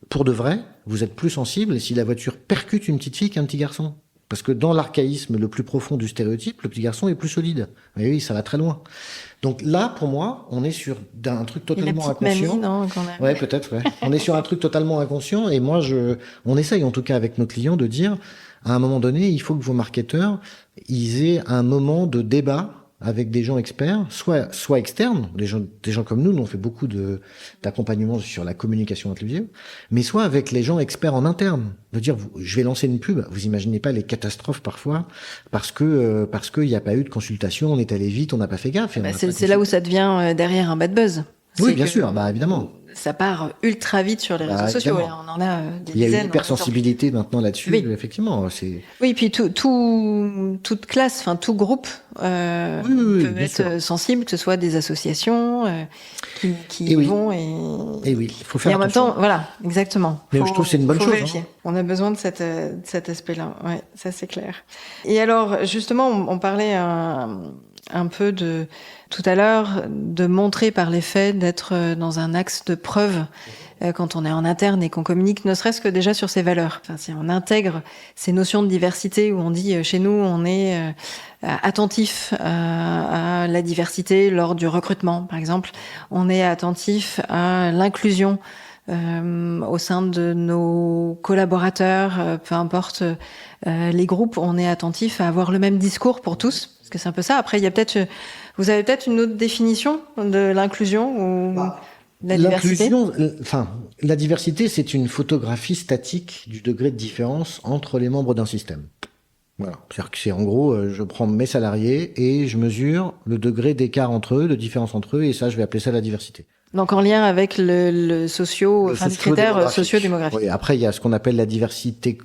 pour de vrai, vous êtes plus sensible si la voiture percute une petite fille qu'un petit garçon. Parce que dans l'archaïsme le plus profond du stéréotype, le petit garçon est plus solide. Mais oui, ça va très loin. Donc là, pour moi, on est sur un truc totalement inconscient. Mamie, non, quand même. Ouais, peut-être, ouais. On est sur un truc totalement inconscient. Et moi, on essaye, en tout cas, avec nos clients, de dire, à un moment donné, il faut que vos marketeurs, ils aient un moment de débat avec des gens experts, soit externes, des gens comme nous on fait beaucoup d'accompagnement sur la communication inclusive, mais soit avec les gens experts en interne. De dire, je vais lancer une pub, vous imaginez pas les catastrophes parfois, parce que il n'y a pas eu de consultation, on est allé vite, on n'a pas fait gaffe. C'est là où ça devient derrière un bad buzz. Oui, bien sûr, évidemment. Ça part ultra vite sur les réseaux sociaux. Et on en a des dizaines. Il y a une hypersensibilité maintenant là-dessus, oui. Effectivement. Oui, puis toute classe, enfin tout groupe peut être sensible, que ce soit des associations qui vont et oui, il faut faire et en attention. même temps, voilà, exactement. Mais je trouve que c'est une bonne chose. Vérifier. On a besoin de cet aspect-là. Ouais, ça c'est clair. Et alors, justement, on parlait un peu tout à l'heure, de montrer par les faits, d'être dans un axe de preuve quand on est en interne et qu'on communique, ne serait-ce que déjà sur ses valeurs. Enfin, si on intègre ces notions de diversité où on dit chez nous, on est attentif à la diversité lors du recrutement, par exemple. On est attentif à l'inclusion au sein de nos collaborateurs, peu importe les groupes, on est attentif à avoir le même discours pour tous. Parce que c'est un peu ça. Après, vous avez peut-être une autre définition de l'inclusion ou de la diversité. La diversité, c'est une photographie statique du degré de différence entre les membres d'un système. Voilà. C'est-à-dire que c'est en gros, je prends mes salariés et je mesure le degré d'écart entre eux, de différence entre eux, et ça, je vais appeler ça la diversité. Donc en lien avec le critère socio-démographique. Oui, après, il y a ce qu'on appelle la diversité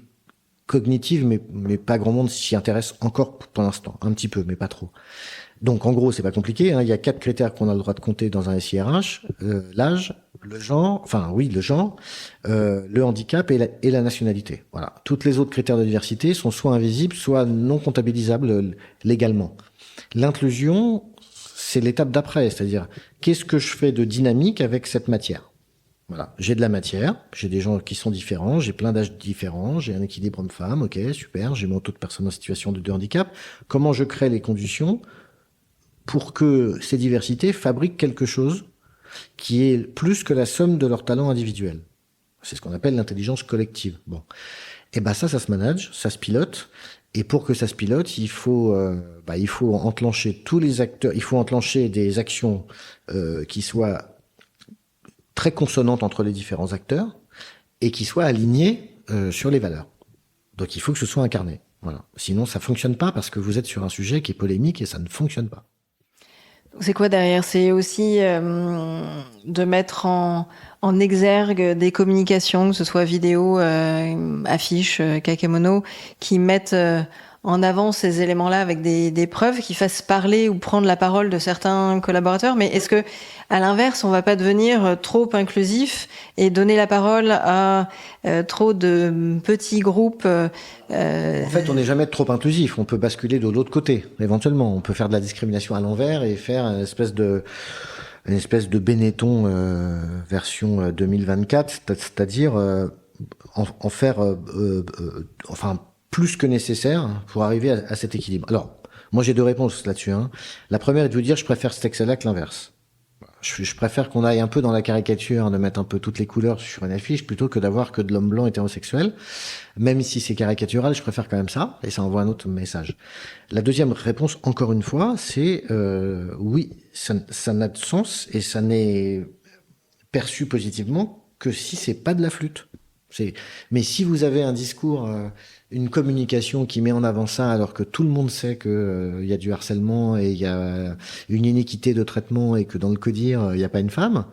cognitive, mais pas grand monde s'y intéresse encore pour l'instant. Un petit peu, mais pas trop. Donc, en gros, c'est pas compliqué. Il y a 4 critères qu'on a le droit de compter dans un SIRH. L'âge, le genre, le handicap et la nationalité. Voilà. Toutes les autres critères de diversité sont soit invisibles, soit non comptabilisables légalement. L'inclusion, c'est l'étape d'après. C'est-à-dire, qu'est-ce que je fais de dynamique avec cette matière? Voilà, j'ai de la matière, j'ai des gens qui sont différents, j'ai plein d'âges différents, j'ai un équilibre homme-femme, ok, super, j'ai mon taux de personnes en situation de handicap. Comment je crée les conditions pour que ces diversités fabriquent quelque chose qui est plus que la somme de leurs talents individuels? C'est ce qu'on appelle l'intelligence collective. Bon, et ça se manage, ça se pilote. Et pour que ça se pilote, il faut enclencher tous les acteurs, il faut enclencher des actions qui soient très consonantes entre les différents acteurs et qui soient alignées sur les valeurs. Donc il faut que ce soit incarné. Voilà. Sinon ça fonctionne pas parce que vous êtes sur un sujet qui est polémique et ça ne fonctionne pas. C'est quoi derrière? C'est aussi de mettre en exergue des communications, que ce soit vidéo, affiches, kakémono, qui mettent en avant ces éléments-là avec des preuves qui fassent parler ou prendre la parole de certains collaborateurs. Mais est-ce que, à l'inverse, on va pas devenir trop inclusif et donner la parole à trop de petits groupes En fait, on n'est jamais trop inclusif. On peut basculer de l'autre côté, éventuellement. On peut faire de la discrimination à l'envers et faire une espèce de Benetton version 2024, c'est-à-dire en faire plus que nécessaire pour arriver à cet équilibre. Alors, moi j'ai 2 réponses là-dessus. La première est de vous dire je préfère cet Excel-là que l'inverse. Je préfère qu'on aille un peu dans la caricature, de mettre un peu toutes les couleurs sur une affiche, plutôt que d'avoir que de l'homme blanc hétérosexuel. Même si c'est caricatural, je préfère quand même ça, et ça envoie un autre message. La deuxième réponse, encore une fois, c'est oui, ça n'a de sens, et ça n'est perçu positivement que si c'est pas de la flûte. Mais si vous avez un discours, une communication qui met en avant ça, alors que tout le monde sait que y a du harcèlement et il y a une inéquité de traitement et que dans le codir il n'y a pas une femme,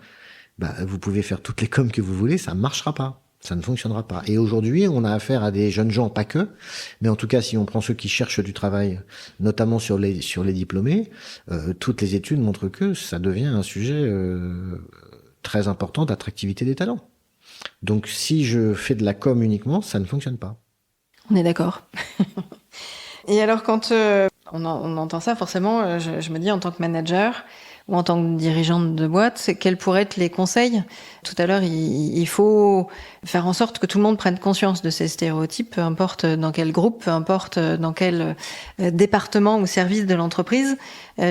bah vous pouvez faire toutes les coms que vous voulez, ça marchera pas, ça ne fonctionnera pas. Et aujourd'hui, on a affaire à des jeunes gens, pas que, mais en tout cas, si on prend ceux qui cherchent du travail, notamment sur les diplômés, toutes les études montrent que ça devient un sujet très important d'attractivité des talents. Donc, si je fais de la com uniquement, ça ne fonctionne pas. On est d'accord. Et alors, quand on entend ça, forcément, je me dis en tant que manager ou en tant que dirigeante de boîte, quels pourraient être les conseils ? Tout à l'heure, il faut faire en sorte que tout le monde prenne conscience de ces stéréotypes, peu importe dans quel groupe, peu importe dans quel département ou service de l'entreprise.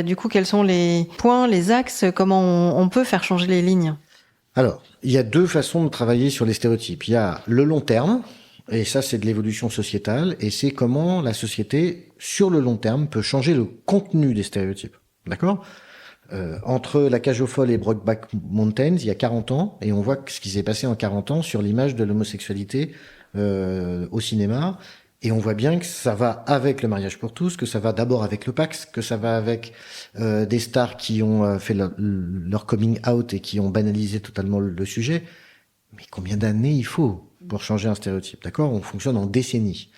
Du coup, quels sont les points, les axes, comment on peut faire changer les lignes ? Alors, il y a deux façons de travailler sur les stéréotypes. Il y a le long terme, et ça c'est de l'évolution sociétale, et c'est comment la société, sur le long terme, peut changer le contenu des stéréotypes. D'accord ? Entre La Cage aux folles et Brokeback Mountain, il y a 40 ans, et on voit ce qui s'est passé en 40 ans sur l'image de l'homosexualité au cinéma. Et on voit bien que ça va avec le mariage pour tous, que ça va d'abord avec le Pacs, que ça va avec des stars qui ont fait leur coming out et qui ont banalisé totalement le sujet. Mais combien d'années il faut pour changer un stéréotype, d'accord ? On fonctionne en décennies.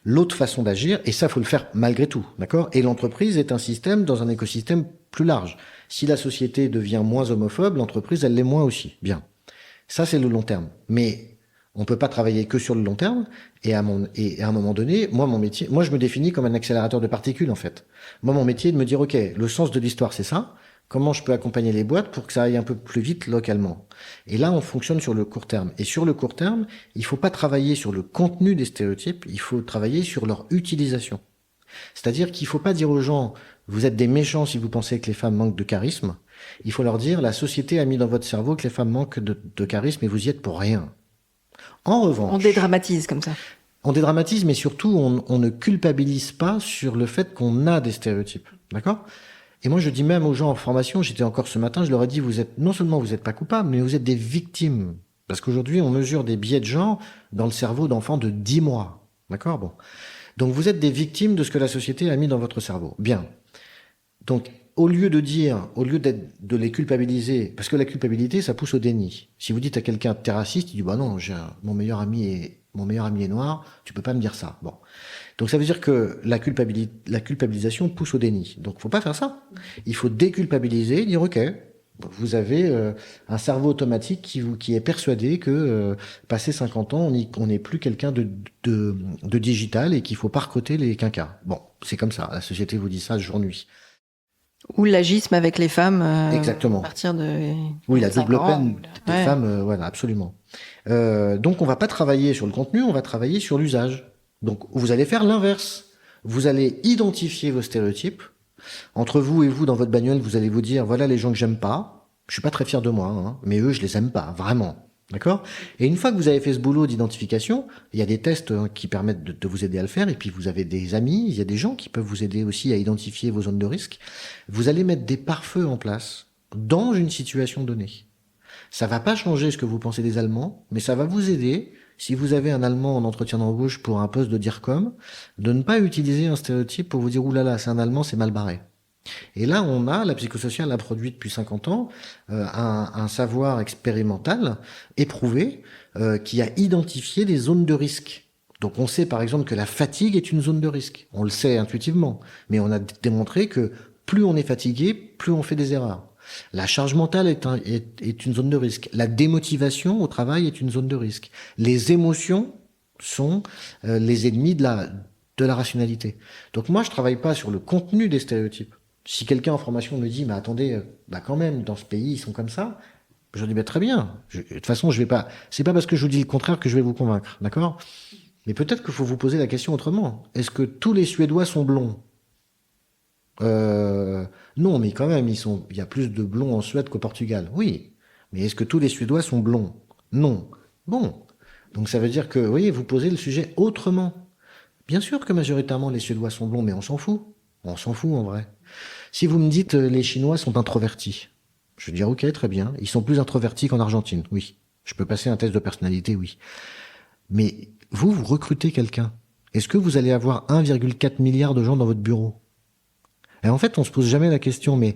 L'autre façon d'agir, et ça faut le faire malgré tout, d'accord ? Et l'entreprise est un système dans un écosystème plus large. Si la société devient moins homophobe, l'entreprise elle l'est moins aussi. Bien. Ça c'est le long terme. Mais on peut pas travailler que sur le long terme, et à un moment donné, mon métier, je me définis comme un accélérateur de particules, en fait. Moi, mon métier est de me dire, OK, le sens de l'histoire, c'est ça. Comment je peux accompagner les boîtes pour que ça aille un peu plus vite localement? Et là, on fonctionne sur le court terme. Et sur le court terme, il faut pas travailler sur le contenu des stéréotypes, il faut travailler sur leur utilisation. C'est-à-dire qu'il faut pas dire aux gens, vous êtes des méchants si vous pensez que les femmes manquent de charisme. Il faut leur dire, la société a mis dans votre cerveau que les femmes manquent de charisme et vous y êtes pour rien. En revanche, on dédramatise comme ça. On dédramatise, mais surtout, on ne culpabilise pas sur le fait qu'on a des stéréotypes. D'accord ? Et moi, je dis même aux gens en formation, j'étais encore ce matin, je leur ai dit, non seulement vous n'êtes pas coupables, mais vous êtes des victimes. Parce qu'aujourd'hui, on mesure des biais de genre dans le cerveau d'enfants de 10 mois. D'accord ? Bon. Donc, vous êtes des victimes de ce que la société a mis dans votre cerveau. Bien. Donc, au lieu de les culpabiliser, parce que la culpabilité, ça pousse au déni. Si vous dites à quelqu'un t'es raciste, il dit bah non, mon meilleur ami est noir, tu peux pas me dire ça. Bon. Donc ça veut dire que la culpabilisation pousse au déni. Donc faut pas faire ça. Il faut déculpabiliser, dire ok, vous avez un cerveau automatique qui est persuadé que passé 50 ans, on n'est plus quelqu'un de digital et qu'il faut pas recruter les quinquas. Bon, c'est comme ça. La société vous dit ça jour-nuit. Ou l'agisme avec les femmes. Exactement. À partir de. Oui, la double ans, peine des femmes, voilà, absolument. Donc, on va pas travailler sur le contenu, on va travailler sur l'usage. Donc, vous allez faire l'inverse. Vous allez identifier vos stéréotypes. Entre vous et vous, dans votre bagnole, vous allez vous dire, voilà les gens que j'aime pas. Je suis pas très fier de moi, hein, mais eux, je les aime pas, vraiment. D'accord ? Et une fois que vous avez fait ce boulot d'identification, il y a des tests qui permettent de vous aider à le faire, et puis vous avez des amis, il y a des gens qui peuvent vous aider aussi à identifier vos zones de risque. Vous allez mettre des pare-feux en place dans une situation donnée. Ça va pas changer ce que vous pensez des Allemands, mais ça va vous aider, si vous avez un Allemand en entretien d'embauche pour un poste de DIRCOM, de ne pas utiliser un stéréotype pour vous dire « oulala, c'est un Allemand, c'est mal barré ». Et là, la psychosociale a produit depuis 50 ans un savoir expérimental, éprouvé, qui a identifié des zones de risque. Donc on sait par exemple que la fatigue est une zone de risque. On le sait intuitivement, mais on a démontré que plus on est fatigué, plus on fait des erreurs. La charge mentale est une zone de risque. La démotivation au travail est une zone de risque. Les émotions sont les ennemis de la rationalité. Donc moi, je travaille pas sur le contenu des stéréotypes. Si quelqu'un en formation me dit, mais attendez, quand même, dans ce pays, ils sont comme ça, je dis, très bien. De toute façon, c'est pas parce que je vous dis le contraire que je vais vous convaincre, d'accord? Mais peut-être qu'il faut vous poser la question autrement. Est-ce que tous les Suédois sont blonds? Non, mais quand même, il y a plus de blonds en Suède qu'au Portugal. Oui. Mais est-ce que tous les Suédois sont blonds? Non. Bon. Donc ça veut dire que, oui, vous posez le sujet autrement. Bien sûr que majoritairement les Suédois sont blonds, mais on s'en fout. On s'en fout en vrai. Si vous me dites les Chinois sont introvertis, je veux dire ok, très bien. Ils sont plus introvertis qu'en Argentine, oui. Je peux passer un test de personnalité, oui. Mais vous recrutez quelqu'un. Est-ce que vous allez avoir 1,4 milliard de gens dans votre bureau? Et en fait, on se pose jamais la question, mais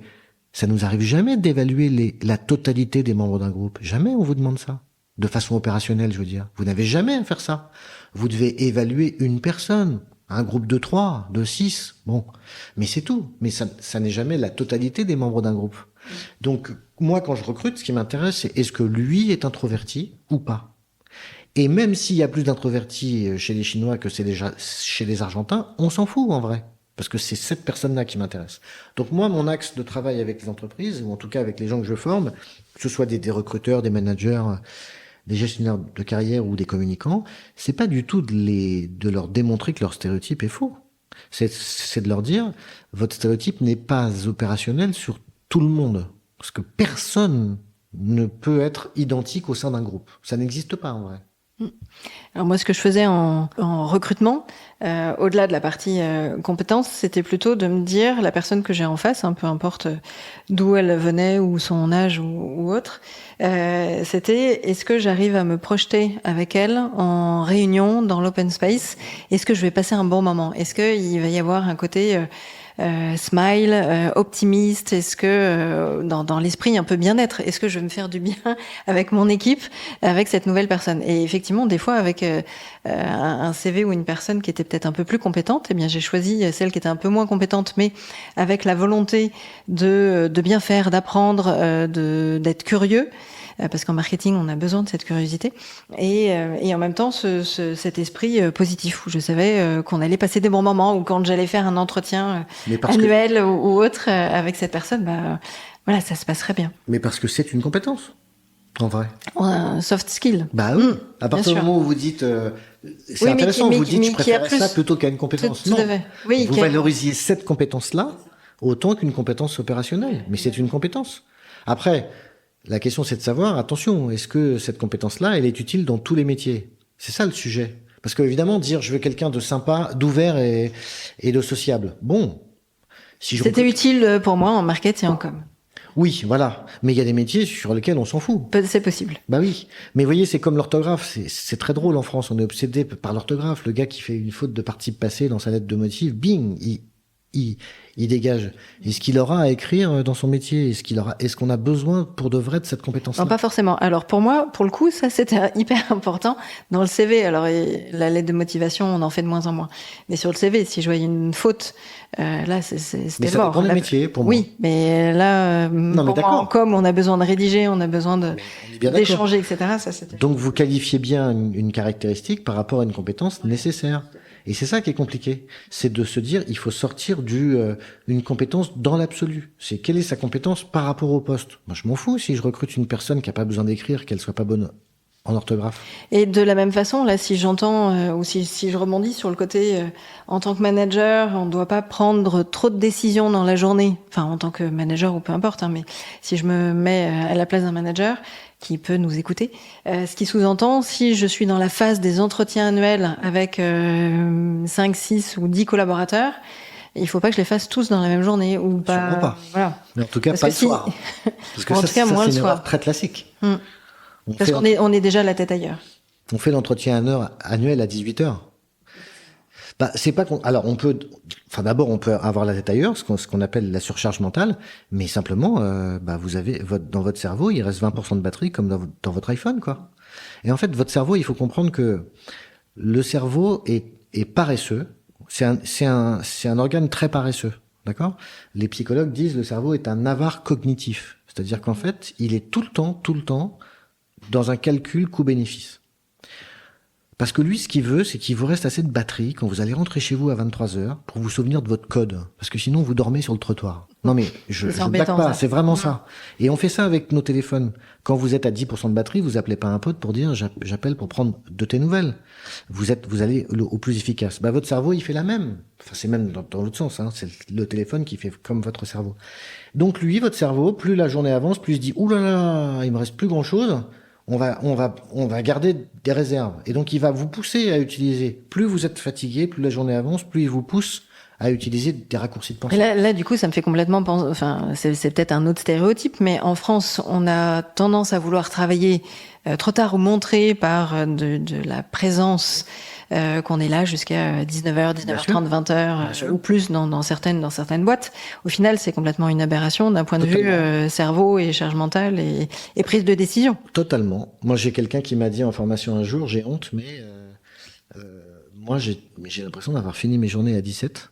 ça nous arrive jamais d'évaluer la totalité des membres d'un groupe. Jamais on vous demande ça. De façon opérationnelle, je veux dire. Vous n'avez jamais à faire ça. Vous devez évaluer une personne, un groupe de 3, de 6, bon. Mais c'est tout. Mais ça n'est jamais la totalité des membres d'un groupe. Donc, moi, quand je recrute, ce qui m'intéresse, c'est est-ce que lui est introverti ou pas? Et même s'il y a plus d'introvertis chez les Chinois que chez les Argentins, on s'en fout en vrai. Parce que c'est cette personne-là qui m'intéresse. Donc moi, mon axe de travail avec les entreprises, ou en tout cas avec les gens que je forme, que ce soit des recruteurs, des managers, des gestionnaires de carrière ou des communicants, c'est pas du tout de leur démontrer que leur stéréotype est faux. C'est de leur dire, votre stéréotype n'est pas opérationnel sur tout le monde. Parce que personne ne peut être identique au sein d'un groupe. Ça n'existe pas en vrai. Alors moi, ce que je faisais en recrutement, au-delà de la partie compétences, c'était plutôt de me dire, la personne que j'ai en face, peu importe d'où elle venait ou son âge ou autre, c'était est-ce que j'arrive à me projeter avec elle en réunion dans l'open space? Est-ce que je vais passer un bon moment? Est-ce qu'il va y avoir un côté smile, optimiste? Est-ce que dans l'esprit un peu bien-être, est-ce que je vais me faire du bien avec mon équipe, avec cette nouvelle personne? Et effectivement, des fois, avec un CV ou une personne qui était peut-être un peu plus compétente, eh bien j'ai choisi celle qui était un peu moins compétente, mais avec la volonté de bien faire, d'apprendre, d'être curieux. Parce qu'en marketing, on a besoin de cette curiosité. Et en même temps, cet esprit positif, où je savais qu'on allait passer des bons moments, ou quand j'allais faire un entretien annuel ou autre avec cette personne, voilà, ça se passerait bien. Mais parce que c'est une compétence, en vrai. Un soft skill. Bah oui. À partir du moment où vous dites, c'est intéressant, vous dites, je préfère ça plutôt qu'à une compétence. Tout à fait. Oui, vous valorisiez cette compétence-là autant qu'une compétence opérationnelle. Mais c'est une compétence. Après, la question, c'est de savoir, attention, est-ce que cette compétence-là, elle est utile dans tous les métiers? C'est ça le sujet. Parce que évidemment, dire je veux quelqu'un de sympa, d'ouvert et de sociable. Bon, si je c'était utile pour moi en market et en com. Oui, voilà. Mais il y a des métiers sur lesquels on s'en fout. C'est possible. Bah oui. Mais vous voyez, c'est comme l'orthographe. C'est très drôle en France. On est obsédé par l'orthographe. Le gars qui fait une faute de participe passé dans sa lettre de motif, bing, il dégage. Est-ce qu'il aura à écrire dans son métier? Est-ce qu'on a besoin pour de vrai de cette compétence-là? Non, pas forcément. Alors pour moi, pour le coup, ça c'était hyper important dans le CV. Alors la lettre de motivation, on en fait de moins en moins. Mais sur le CV, si je voyais une faute, là c'était mort. Mais ça dépend des métiers, pour moi. Oui, mais là, non, mais d'accord. Comme on a besoin de rédiger, on a besoin d'échanger, etc. Ça, c'était... Donc vous qualifiez bien une caractéristique par rapport à une compétence nécessaire. Et c'est ça qui est compliqué, c'est de se dire il faut sortir une compétence dans l'absolu. C'est quelle est sa compétence par rapport au poste. Moi je m'en fous si je recrute une personne qui a pas besoin d'écrire, qu'elle soit pas bonne en orthographe. Et de la même façon, là, si j'entends ou si je rebondis sur le côté en tant que manager, on ne doit pas prendre trop de décisions dans la journée. Enfin, en tant que manager ou peu importe, mais si je me mets à la place d'un manager qui peut nous écouter, ce qui sous-entend, si je suis dans la phase des entretiens annuels avec 5, 6 ou 10 collaborateurs, il faut pas que je les fasse tous dans la même journée ou pas. Sûrement pas. Voilà. Mais en tout cas, pas le soir. Parce que ça, moi, c'est une erreur très classique. Parce qu'on est déjà la tête ailleurs. On fait l'entretien annuel à 18h. Bah, c'est pas alors d'abord on peut avoir la tête ailleurs, ce qu'on appelle la surcharge mentale, mais simplement, vous avez dans votre cerveau, il reste 20% de batterie comme dans votre iPhone, quoi. Et en fait, votre cerveau, il faut comprendre que le cerveau est paresseux. C'est un organe très paresseux, d'accord? Les psychologues disent le cerveau est un avare cognitif, c'est-à-dire qu'en fait, il est tout le temps dans un calcul coût-bénéfice. Parce que lui, ce qu'il veut, c'est qu'il vous reste assez de batterie quand vous allez rentrer chez vous à 23h pour vous souvenir de votre code. Parce que sinon, vous dormez sur le trottoir. Non mais, je blague pas, c'est vraiment ça. Et on fait ça avec nos téléphones. Quand vous êtes à 10% de batterie, vous appelez pas un pote pour dire j'appelle pour prendre de tes nouvelles. Vous allez au plus efficace. Bah, votre cerveau, il fait la même. Enfin, c'est même dans l'autre sens, hein. C'est le téléphone qui fait comme votre cerveau. Donc lui, votre cerveau, plus la journée avance, plus il se dit, ouh là là, il me reste plus grand chose. On va garder des réserves. Et donc, il va vous pousser à utiliser. Plus vous êtes fatigué, plus la journée avance, plus il vous pousse à utiliser des raccourcis de pensée. Là, du coup, ça me fait complètement penser, enfin, c'est peut-être un autre stéréotype, mais en France, on a tendance à vouloir travailler trop tard ou montrer par de la présence qu'on est là jusqu'à 19h, 19h30, 20h ou plus dans certaines boîtes. Au final, c'est complètement une aberration d'un point de vue cerveau et charge mentale et prise de décision. Totalement. Moi, j'ai quelqu'un qui m'a dit en formation un jour, j'ai honte, mais moi, j'ai l'impression d'avoir fini mes journées à 17.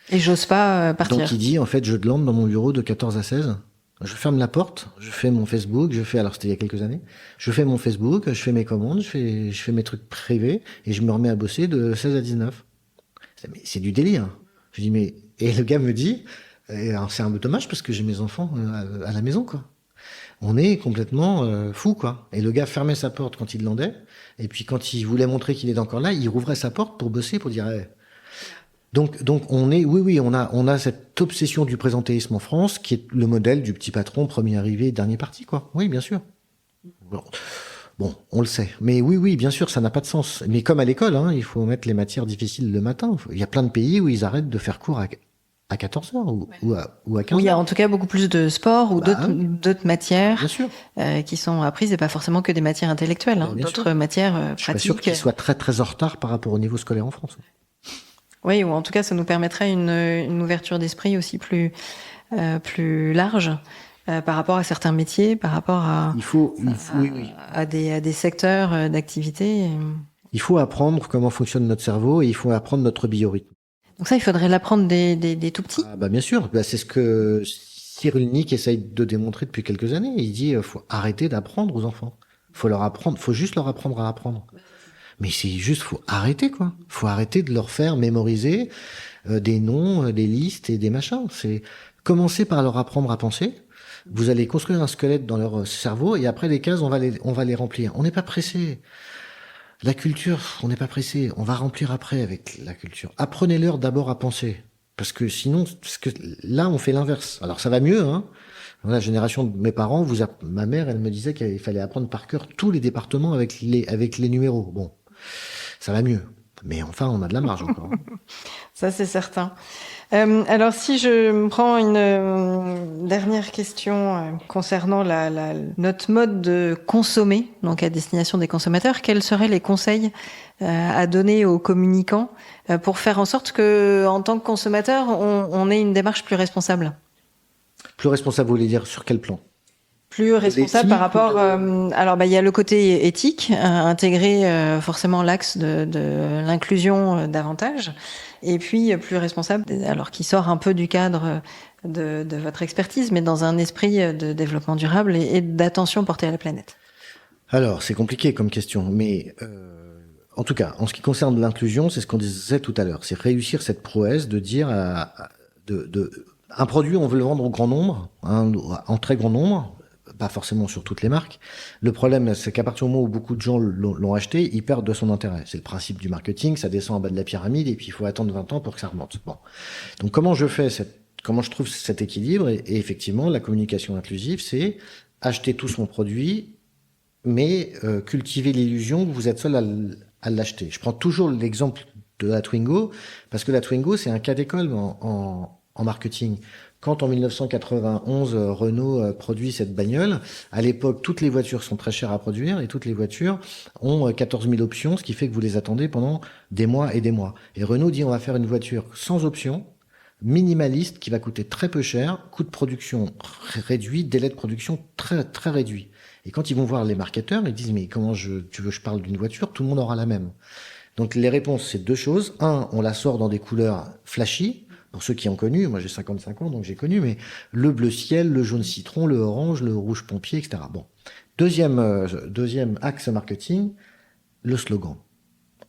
Et j'ose pas partir. Donc il dit, en fait, je glande dans mon bureau de 14 à 16. Je ferme la porte, je fais mon Facebook, alors c'était il y a quelques années, je fais mon Facebook, je fais mes commandes, je fais mes trucs privés, et je me remets à bosser de 16 à 19. Mais c'est du délire. Je dis, mais, et le gars me dit, c'est un peu dommage parce que j'ai mes enfants à la maison, quoi. On est complètement fou, quoi. Et le gars fermait sa porte quand il glandait, et puis quand il voulait montrer qu'il était encore là, il rouvrait sa porte pour bosser, pour dire, hey. Donc on a cette obsession du présentéisme en France, qui est le modèle du petit patron, premier arrivé, dernier parti, quoi. Oui, bien sûr. Bon, on le sait. Mais oui, bien sûr, ça n'a pas de sens. Mais comme à l'école, hein, il faut mettre les matières difficiles le matin. Il y a plein de pays où ils arrêtent de faire cours à 14h ou à 15h. Oui, il y a en tout cas beaucoup plus de sport ou d'autres matières bien sûr. Qui sont apprises, et pas forcément que des matières intellectuelles, hein, d'autres matières pratiques. Je suis pas sûr qu'ils soient très très en retard par rapport au niveau scolaire en France. Oui, ou en tout cas, ça nous permettrait une ouverture d'esprit aussi plus large par rapport à certains métiers, par rapport à des secteurs d'activité. Il faut apprendre comment fonctionne notre cerveau et il faut apprendre notre biorhythme. Donc ça, il faudrait l'apprendre des tout petits. Ah, bien sûr, c'est ce que Cyrulnik essaye de démontrer depuis quelques années. Il dit faut arrêter d'apprendre aux enfants. Faut juste leur apprendre à apprendre. Mais c'est juste, faut arrêter, quoi. Faut arrêter de leur faire mémoriser des noms, des listes et des machins. C'est commencer par leur apprendre à penser. Vous allez construire un squelette dans leur cerveau et après les cases, on va les remplir. On n'est pas pressé. La culture, on n'est pas pressé. On va remplir après avec la culture. Apprenez-leur d'abord à penser. Parce que sinon, là, on fait l'inverse. Alors ça va mieux, hein. Dans la génération de mes parents, ma mère, elle me disait qu'il fallait apprendre par cœur tous les départements avec les numéros. Bon. Ça va mieux. Mais enfin, on a de la marge encore. Ça, c'est certain. Alors, si je prends une dernière question concernant notre mode de consommer, donc à destination des consommateurs, quels seraient les conseils à donner aux communicants pour faire en sorte que, en tant que consommateur, on ait une démarche plus responsable? Plus responsable, vous voulez dire sur quel plan? Plus responsable par rapport. Alors, il y a le côté éthique, intégrer forcément l'axe de l'inclusion davantage, et puis plus responsable, alors qui sort un peu du cadre de votre expertise, mais dans un esprit de développement durable et d'attention portée à la planète. Alors, c'est compliqué comme question, mais en tout cas, en ce qui concerne l'inclusion, c'est ce qu'on disait tout à l'heure, c'est réussir cette prouesse de dire un produit, on veut le vendre au grand nombre, en très grand nombre. Pas forcément sur toutes les marques. Le problème, c'est qu'à partir du moment où beaucoup de gens l'ont acheté, ils perdent de son intérêt. C'est le principe du marketing, ça descend en bas de la pyramide et puis il faut attendre 20 ans pour que ça remonte. Bon. Donc comment je trouve cet équilibre et effectivement, la communication inclusive, c'est acheter tout son produit, mais cultiver l'illusion que vous êtes seul à l'acheter. Je prends toujours l'exemple de la Twingo, parce que la Twingo, c'est un cas d'école en marketing. Quand en 1991, Renault produit cette bagnole, à l'époque, toutes les voitures sont très chères à produire et toutes les voitures ont 14 000 options, ce qui fait que vous les attendez pendant des mois et des mois. Et Renault dit on va faire une voiture sans options, minimaliste, qui va coûter très peu cher, coût de production réduit, délai de production très, très réduit. Et quand ils vont voir les marketeurs, ils disent mais comment tu veux que je parle d'une voiture? Tout le monde aura la même. Donc les réponses, c'est deux choses. Un, on la sort dans des couleurs flashy. Pour ceux qui ont connu, moi j'ai 55 ans, donc j'ai connu, mais le bleu ciel, le jaune citron, le orange, le rouge pompier, etc. Bon. Deuxième axe marketing, le slogan.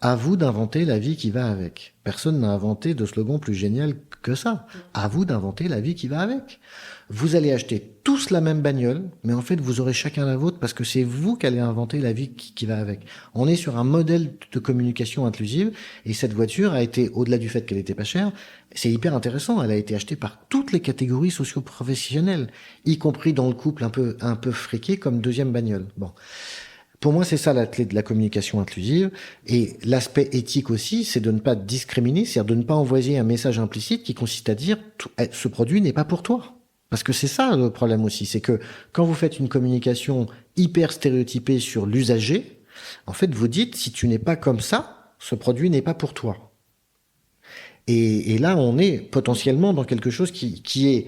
À vous d'inventer la vie qui va avec. Personne n'a inventé de slogan plus génial que ça. À vous d'inventer la vie qui va avec. Vous allez acheter tous la même bagnole, mais en fait, vous aurez chacun la vôtre parce que c'est vous qui allez inventer la vie qui va avec. On est sur un modèle de communication inclusive et cette voiture a été, au-delà du fait qu'elle était pas chère, c'est hyper intéressant. Elle a été achetée par toutes les catégories socio-professionnelles, y compris dans le couple un peu friqué comme deuxième bagnole. Bon. Pour moi, c'est ça la clé de la communication inclusive. Et l'aspect éthique aussi, c'est de ne pas discriminer, c'est-à-dire de ne pas envoyer un message implicite qui consiste à dire « ce produit n'est pas pour toi ». Parce que c'est ça le problème aussi, c'est que quand vous faites une communication hyper stéréotypée sur l'usager, en fait, vous dites « si tu n'es pas comme ça, ce produit n'est pas pour toi ». Et là, on est potentiellement dans quelque chose qui est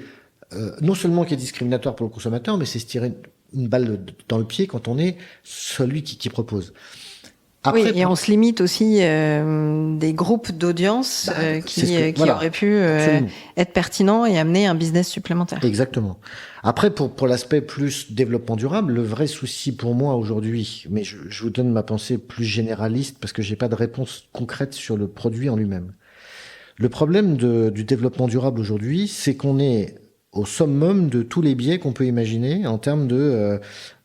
non seulement qui est discriminatoire pour le consommateur, mais c'est se tirer une balle dans le pied quand on est celui qui propose. Après, oui, et on se limite aussi des groupes d'audience qui auraient pu être pertinents et amener un business supplémentaire. Exactement. Après, pour l'aspect plus développement durable, le vrai souci pour moi aujourd'hui, mais je vous donne ma pensée plus généraliste parce que j'ai pas de réponse concrète sur le produit en lui-même. Le problème du développement durable aujourd'hui, c'est qu'on est au summum de tous les biais qu'on peut imaginer en termes de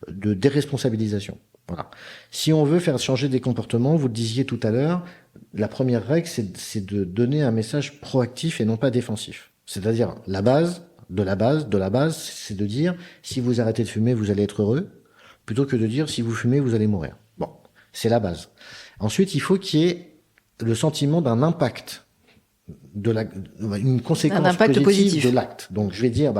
déresponsabilisation. Voilà. Si on veut faire changer des comportements, vous le disiez tout à l'heure, la première règle, c'est de donner un message proactif et non pas défensif. C'est-à-dire la base, c'est de dire si vous arrêtez de fumer, vous allez être heureux, plutôt que de dire si vous fumez, vous allez mourir. Bon, c'est la base. Ensuite, il faut qu'il y ait le sentiment d'un impact. Une conséquence positive de l'acte. Donc je vais dire,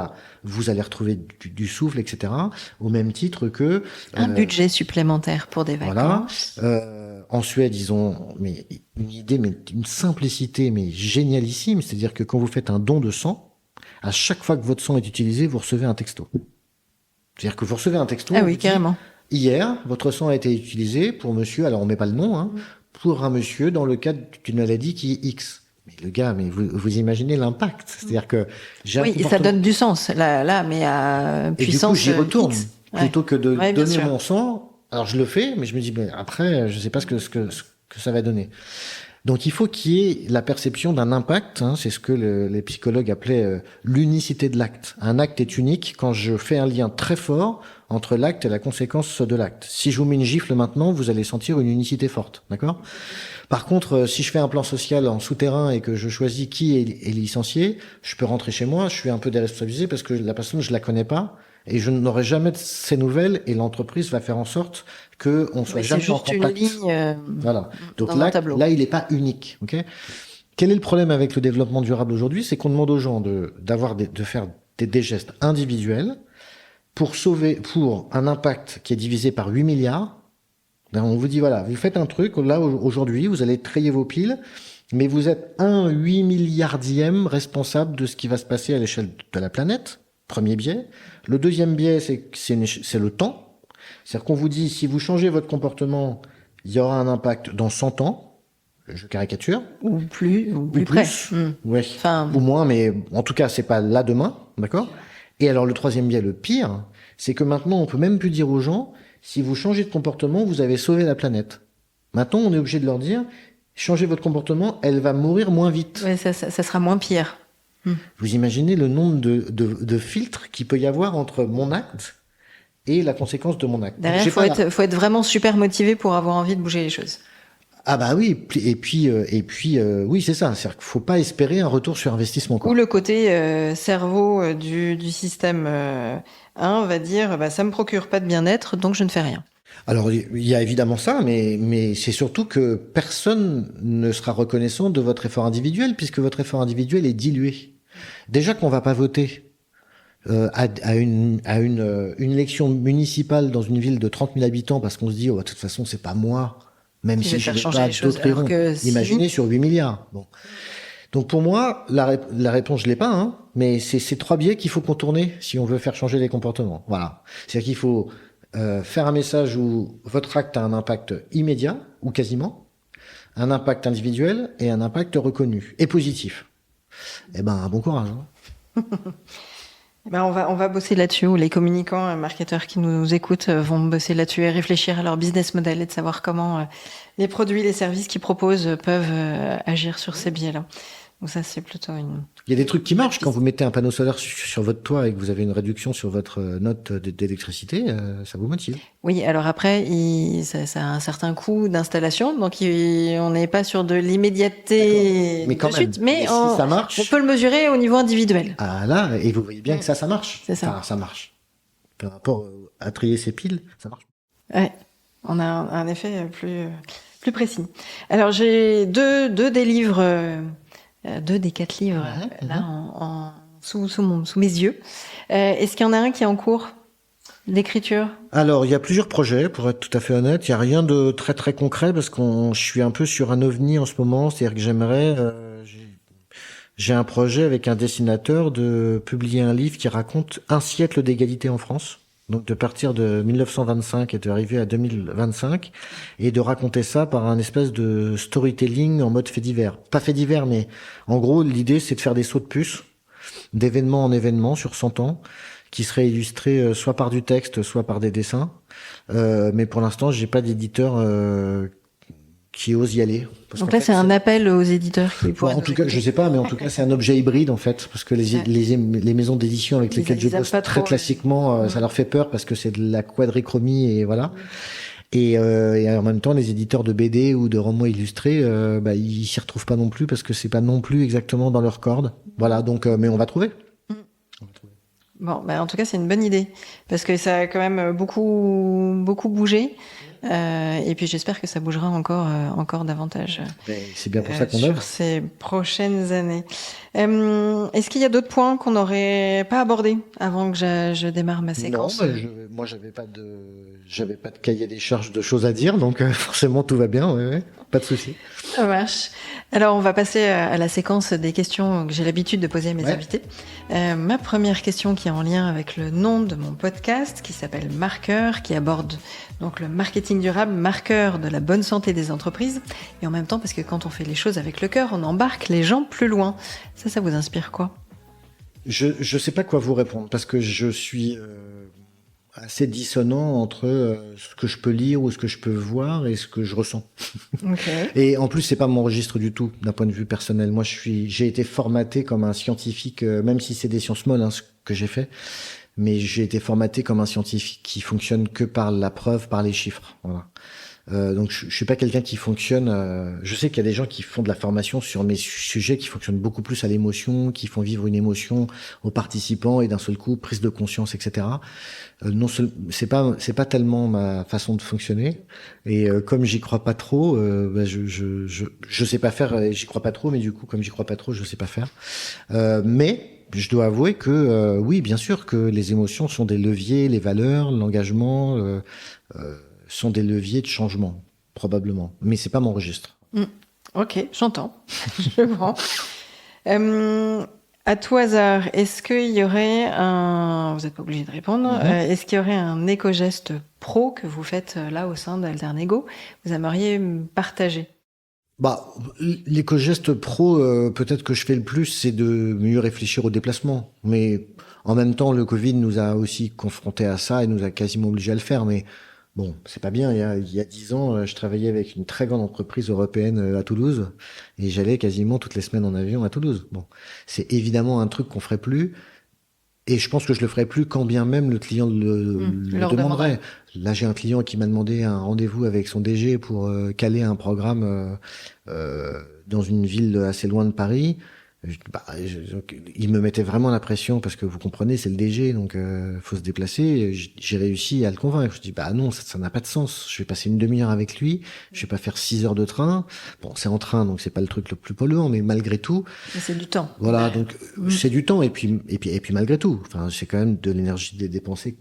vous allez retrouver du souffle, etc. Au même titre que un budget supplémentaire pour des vacances. Voilà. En Suède, ils ont une idée, une simplicité, mais génialissime. C'est-à-dire que quand vous faites un don de sang, à chaque fois que votre sang est utilisé, vous recevez un texto. C'est-à-dire que vous recevez un texto. Ah oui, carrément. Hier, votre sang a été utilisé pour monsieur. Alors on met pas le nom, pour un monsieur dans le cadre d'une maladie qui est X. Mais le gars, vous imaginez l'impact. C'est-à-dire que oui, ça donne du sens, là, mais à puissance. Et du coup, j'y retourne. X. Plutôt que de donner mon sang. Alors, je le fais, mais je me dis, après, je sais pas ce que ça va donner. Donc, il faut qu'il y ait la perception d'un impact. C'est ce que les psychologues appelaient l'unicité de l'acte. Un acte est unique quand je fais un lien très fort entre l'acte et la conséquence de l'acte. Si je vous mets une gifle maintenant, vous allez sentir une unicité forte. D'accord ? Par contre, si je fais un plan social en souterrain et que je choisis qui est licencié, je peux rentrer chez moi, je suis un peu déresponsabilisé parce que la personne, je la connais pas et je n'aurai jamais de ses nouvelles et l'entreprise va faire en sorte qu'on soit jamais en contact. C'est juste une ligne voilà. Donc là, il n'est pas unique. Okay, quel est le problème avec le développement durable aujourd'hui? C'est qu'on demande aux gens de faire des gestes individuels pour un impact qui est divisé par 8 milliards. On vous dit, voilà, vous faites un truc, là, aujourd'hui, vous allez trier vos piles, mais vous êtes 8 milliardième responsable de ce qui va se passer à l'échelle de la planète. Premier biais. Le deuxième biais, c'est le temps. C'est-à-dire qu'on vous dit, si vous changez votre comportement, il y aura un impact dans 100 ans. Je caricature. Ou plus près. Ouais. Ou moins, mais en tout cas, c'est pas là demain. D'accord? Et alors, le troisième biais, le pire, c'est que maintenant, on peut même plus dire aux gens, si vous changez de comportement, vous avez sauvé la planète. Maintenant, on est obligé de leur dire, changez votre comportement, elle va mourir moins vite. Ouais, ça sera moins pire. Vous imaginez le nombre de filtres qu'il peut y avoir entre mon acte et la conséquence de mon acte. Derrière, faut être vraiment super motivé pour avoir envie de bouger les choses. Ah bah oui, et puis oui, c'est ça. C'est-à-dire qu'il faut pas espérer un retour sur investissement. Quoi. Ou le côté cerveau du système 1 va dire, ça me procure pas de bien-être, donc je ne fais rien. Alors il y a évidemment ça, mais c'est surtout que personne ne sera reconnaissant de votre effort individuel, puisque votre effort individuel est dilué. Déjà qu'on va pas voter à une élection municipale dans une ville de 30 000 habitants parce qu'on se dit, de toute façon, c'est pas moi. Même si je n'ai pas d'autres iront. Imaginez sur 8 milliards. Bon. Donc pour moi, la réponse, je l'ai pas, mais c'est ces 3 biais qu'il faut contourner si on veut faire changer les comportements. Voilà. C'est-à-dire qu'il faut faire un message où votre acte a un impact immédiat, ou quasiment, un impact individuel et un impact reconnu, et positif. Eh ben, bon courage. Ben on va bosser là-dessus, ou les communicants, marketeurs qui nous écoutent vont bosser là-dessus et réfléchir à leur business model et de savoir comment les produits, les services qu'ils proposent peuvent agir sur ces biais-là. Donc ça, c'est plutôt une... Il y a des trucs qui marchent quand vous mettez un panneau solaire sur votre toit et que vous avez une réduction sur votre note d'électricité, ça vous motive. Oui, alors après, ça a un certain coût d'installation, donc on n'est pas sur de l'immédiateté Mais quand de même, suite, mais si ça marche, on peut le mesurer au niveau individuel. ah là, et vous voyez bien que ça marche. C'est ça. Enfin, ça marche. Par rapport à trier ses piles, ça marche. Ouais, on a un effet plus précis. Alors j'ai deux des livres, 2 des 4 livres là sous mes yeux. Est-ce qu'il y en a un qui est en cours d'écriture? Alors, il y a plusieurs projets, pour être tout à fait honnête. Il y a rien de très très concret parce je suis un peu sur un ovni en ce moment. C'est-à-dire que j'ai un projet avec un dessinateur de publier un livre qui raconte un siècle d'égalité en France. Donc de partir de 1925 et d'arriver à 2025 et de raconter ça par un espèce de storytelling en mode fait divers. Pas fait divers, mais en gros, l'idée c'est de faire des sauts de puce, d'événement en événement sur 100 ans, qui seraient illustrés soit par du texte, soit par des dessins. Mais pour l'instant, j'ai pas d'éditeur qui ose y aller. Donc là, c'est un appel aux éditeurs qui pourraient... En tout cas, je sais pas, mais en tout cas, c'est un objet hybride, en fait, parce que les maisons d'édition avec lesquelles je bosse très classiquement, ça leur fait peur parce que c'est de la quadrichromie et voilà. Et en même temps, les éditeurs de BD ou de romans illustrés, ils s'y retrouvent pas non plus parce que c'est pas non plus exactement dans leur corde. Voilà, donc, mais on va trouver. Bon, en tout cas, c'est une bonne idée parce que ça a quand même beaucoup bougé. Et puis j'espère que ça bougera encore davantage. C'est bien pour ça qu'on œuvre. Sur ces prochaines années. Est-ce qu'il y a d'autres points qu'on n'aurait pas abordés avant que je démarre ma séquence? Non, moi j'avais pas de cahier des charges de choses à dire, donc forcément tout va bien. Ouais, pas de souci. Ça marche. Alors, on va passer à la séquence des questions que j'ai l'habitude de poser à mes invités. Ma première question qui est en lien avec le nom de mon podcast, qui s'appelle Marqueur, qui aborde donc le marketing durable, marqueur de la bonne santé des entreprises. Et en même temps, parce que quand on fait les choses avec le cœur, on embarque les gens plus loin. Ça vous inspire quoi? Je sais pas quoi vous répondre, parce que je suis assez dissonant entre ce que je peux lire ou ce que je peux voir et ce que je ressens. Okay. Et en plus, c'est pas mon registre du tout d'un point de vue personnel. Moi, j'ai été formaté comme un scientifique, même si c'est des sciences molles ce que j'ai fait, mais j'ai été formaté comme un scientifique qui fonctionne que par la preuve, par les chiffres. Voilà. Donc je suis pas quelqu'un qui fonctionne. Je sais qu'il y a des gens qui font de la formation sur mes sujets qui fonctionnent beaucoup plus à l'émotion, qui font vivre une émotion aux participants et d'un seul coup prise de conscience, etc. C'est pas tellement ma façon de fonctionner. Et comme j'y crois pas trop, je sais pas faire. J'y crois pas trop, mais du coup comme j'y crois pas trop, je sais pas faire. Mais je dois avouer que oui, bien sûr que les émotions sont des leviers, les valeurs, l'engagement. Sont des leviers de changement, probablement. Mais c'est pas mon registre. Ok, j'entends. Je prends. À tout hasard, est-ce qu'il y aurait vous n'êtes pas obligé de répondre, est-ce qu'il y aurait un éco-geste pro que vous faites là au sein d'Alternego, vous aimeriez partager? L'éco-geste pro, peut-être que je fais le plus, c'est de mieux réfléchir au déplacement. Mais en même temps, le Covid nous a aussi confrontés à ça et nous a quasiment obligés à le faire. Mais bon, c'est pas bien. Il y a 10 ans, je travaillais avec une très grande entreprise européenne à Toulouse et j'allais quasiment toutes les semaines en avion à Toulouse. Bon, c'est évidemment un truc qu'on ferait plus et je pense que je le ferais plus quand bien même le client le demanderait. Là, j'ai un client qui m'a demandé un rendez-vous avec son DG pour caler un programme dans une ville assez loin de Paris. Il me mettait vraiment la pression parce que vous comprenez, c'est le DG, donc faut se déplacer. J'ai réussi à le convaincre. Je dis non, ça n'a pas de sens. Je vais passer une demi-heure avec lui. Je vais pas faire 6 heures de train. Bon, c'est en train, donc c'est pas le truc le plus polluant, mais malgré tout. Mais c'est du temps. Voilà, donc c'est du temps et puis malgré tout, enfin c'est quand même de l'énergie dépensée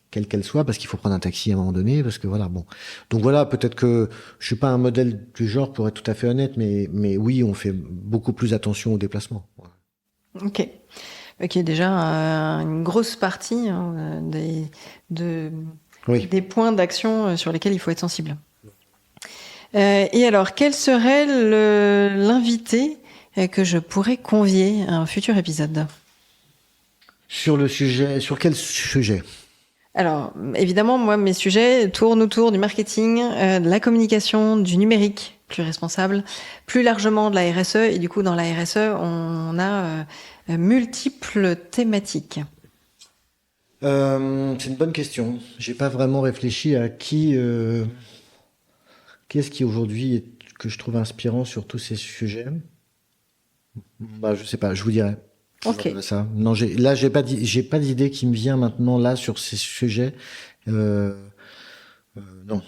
quelle qu'elle soit, parce qu'il faut prendre un taxi à un moment donné, parce que voilà, bon. Donc voilà, peut-être que je suis pas un modèle du genre, pour être tout à fait honnête, mais oui, on fait beaucoup plus attention aux déplacements. Ok. Ok, déjà une grosse partie des points d'action sur lesquels il faut être sensible. Et alors, quel serait l'invité que je pourrais convier à un futur épisode ? Sur quel sujet? Alors, évidemment, moi, mes sujets tournent autour du marketing, de la communication, du numérique, plus responsable, plus largement de la RSE. Et du coup, dans la RSE, on a multiples thématiques. C'est une bonne question. J'ai pas vraiment réfléchi à qui est-ce qui aujourd'hui que je trouve inspirant sur tous ces sujets. Je sais pas, je vous dirai. Ok. Ça. Non, j'ai pas d'idée qui me vient maintenant là sur ces sujets. Non,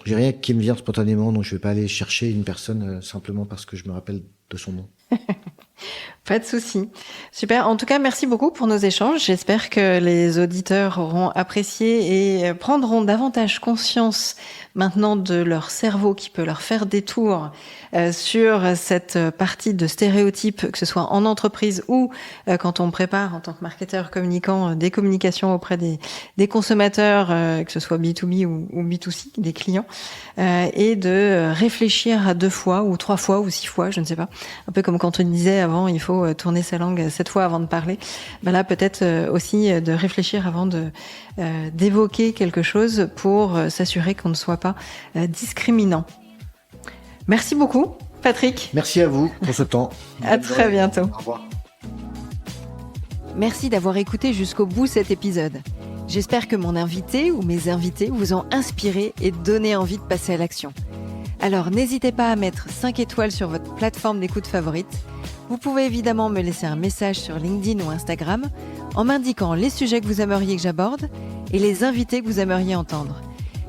j'ai rien qui me vient spontanément, donc je vais pas aller chercher une personne simplement parce que je me rappelle de son nom. Pas de souci. Super. En tout cas, merci beaucoup pour nos échanges. J'espère que les auditeurs auront apprécié et prendront davantage conscience maintenant de leur cerveau qui peut leur faire des tours sur cette partie de stéréotypes, que ce soit en entreprise ou quand on prépare en tant que marketeur communicant des communications auprès des consommateurs, que ce soit B2B ou B2C, des clients, et de réfléchir à 2 fois ou 3 fois ou 6 fois, je ne sais pas. Un peu comme quand on disait avant, il faut tourner sa langue 7 fois avant de parler. Ben là, peut-être aussi de réfléchir avant d'évoquer quelque chose pour s'assurer qu'on ne soit pas discriminant. Merci beaucoup, Patrick. Merci à vous pour ce temps. À très bientôt. Au revoir. Merci d'avoir écouté jusqu'au bout cet épisode. J'espère que mon invité ou mes invités vous ont inspiré et donné envie de passer à l'action. Alors n'hésitez pas à mettre 5 étoiles sur votre plateforme d'écoute favorite. Vous pouvez évidemment me laisser un message sur LinkedIn ou Instagram en m'indiquant les sujets que vous aimeriez que j'aborde et les invités que vous aimeriez entendre.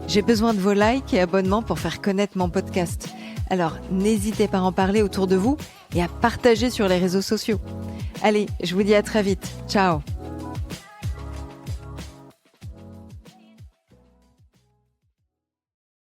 J'ai besoin de vos likes et abonnements pour faire connaître mon podcast. Alors n'hésitez pas à en parler autour de vous et à partager sur les réseaux sociaux. Allez, je vous dis à très vite. Ciao.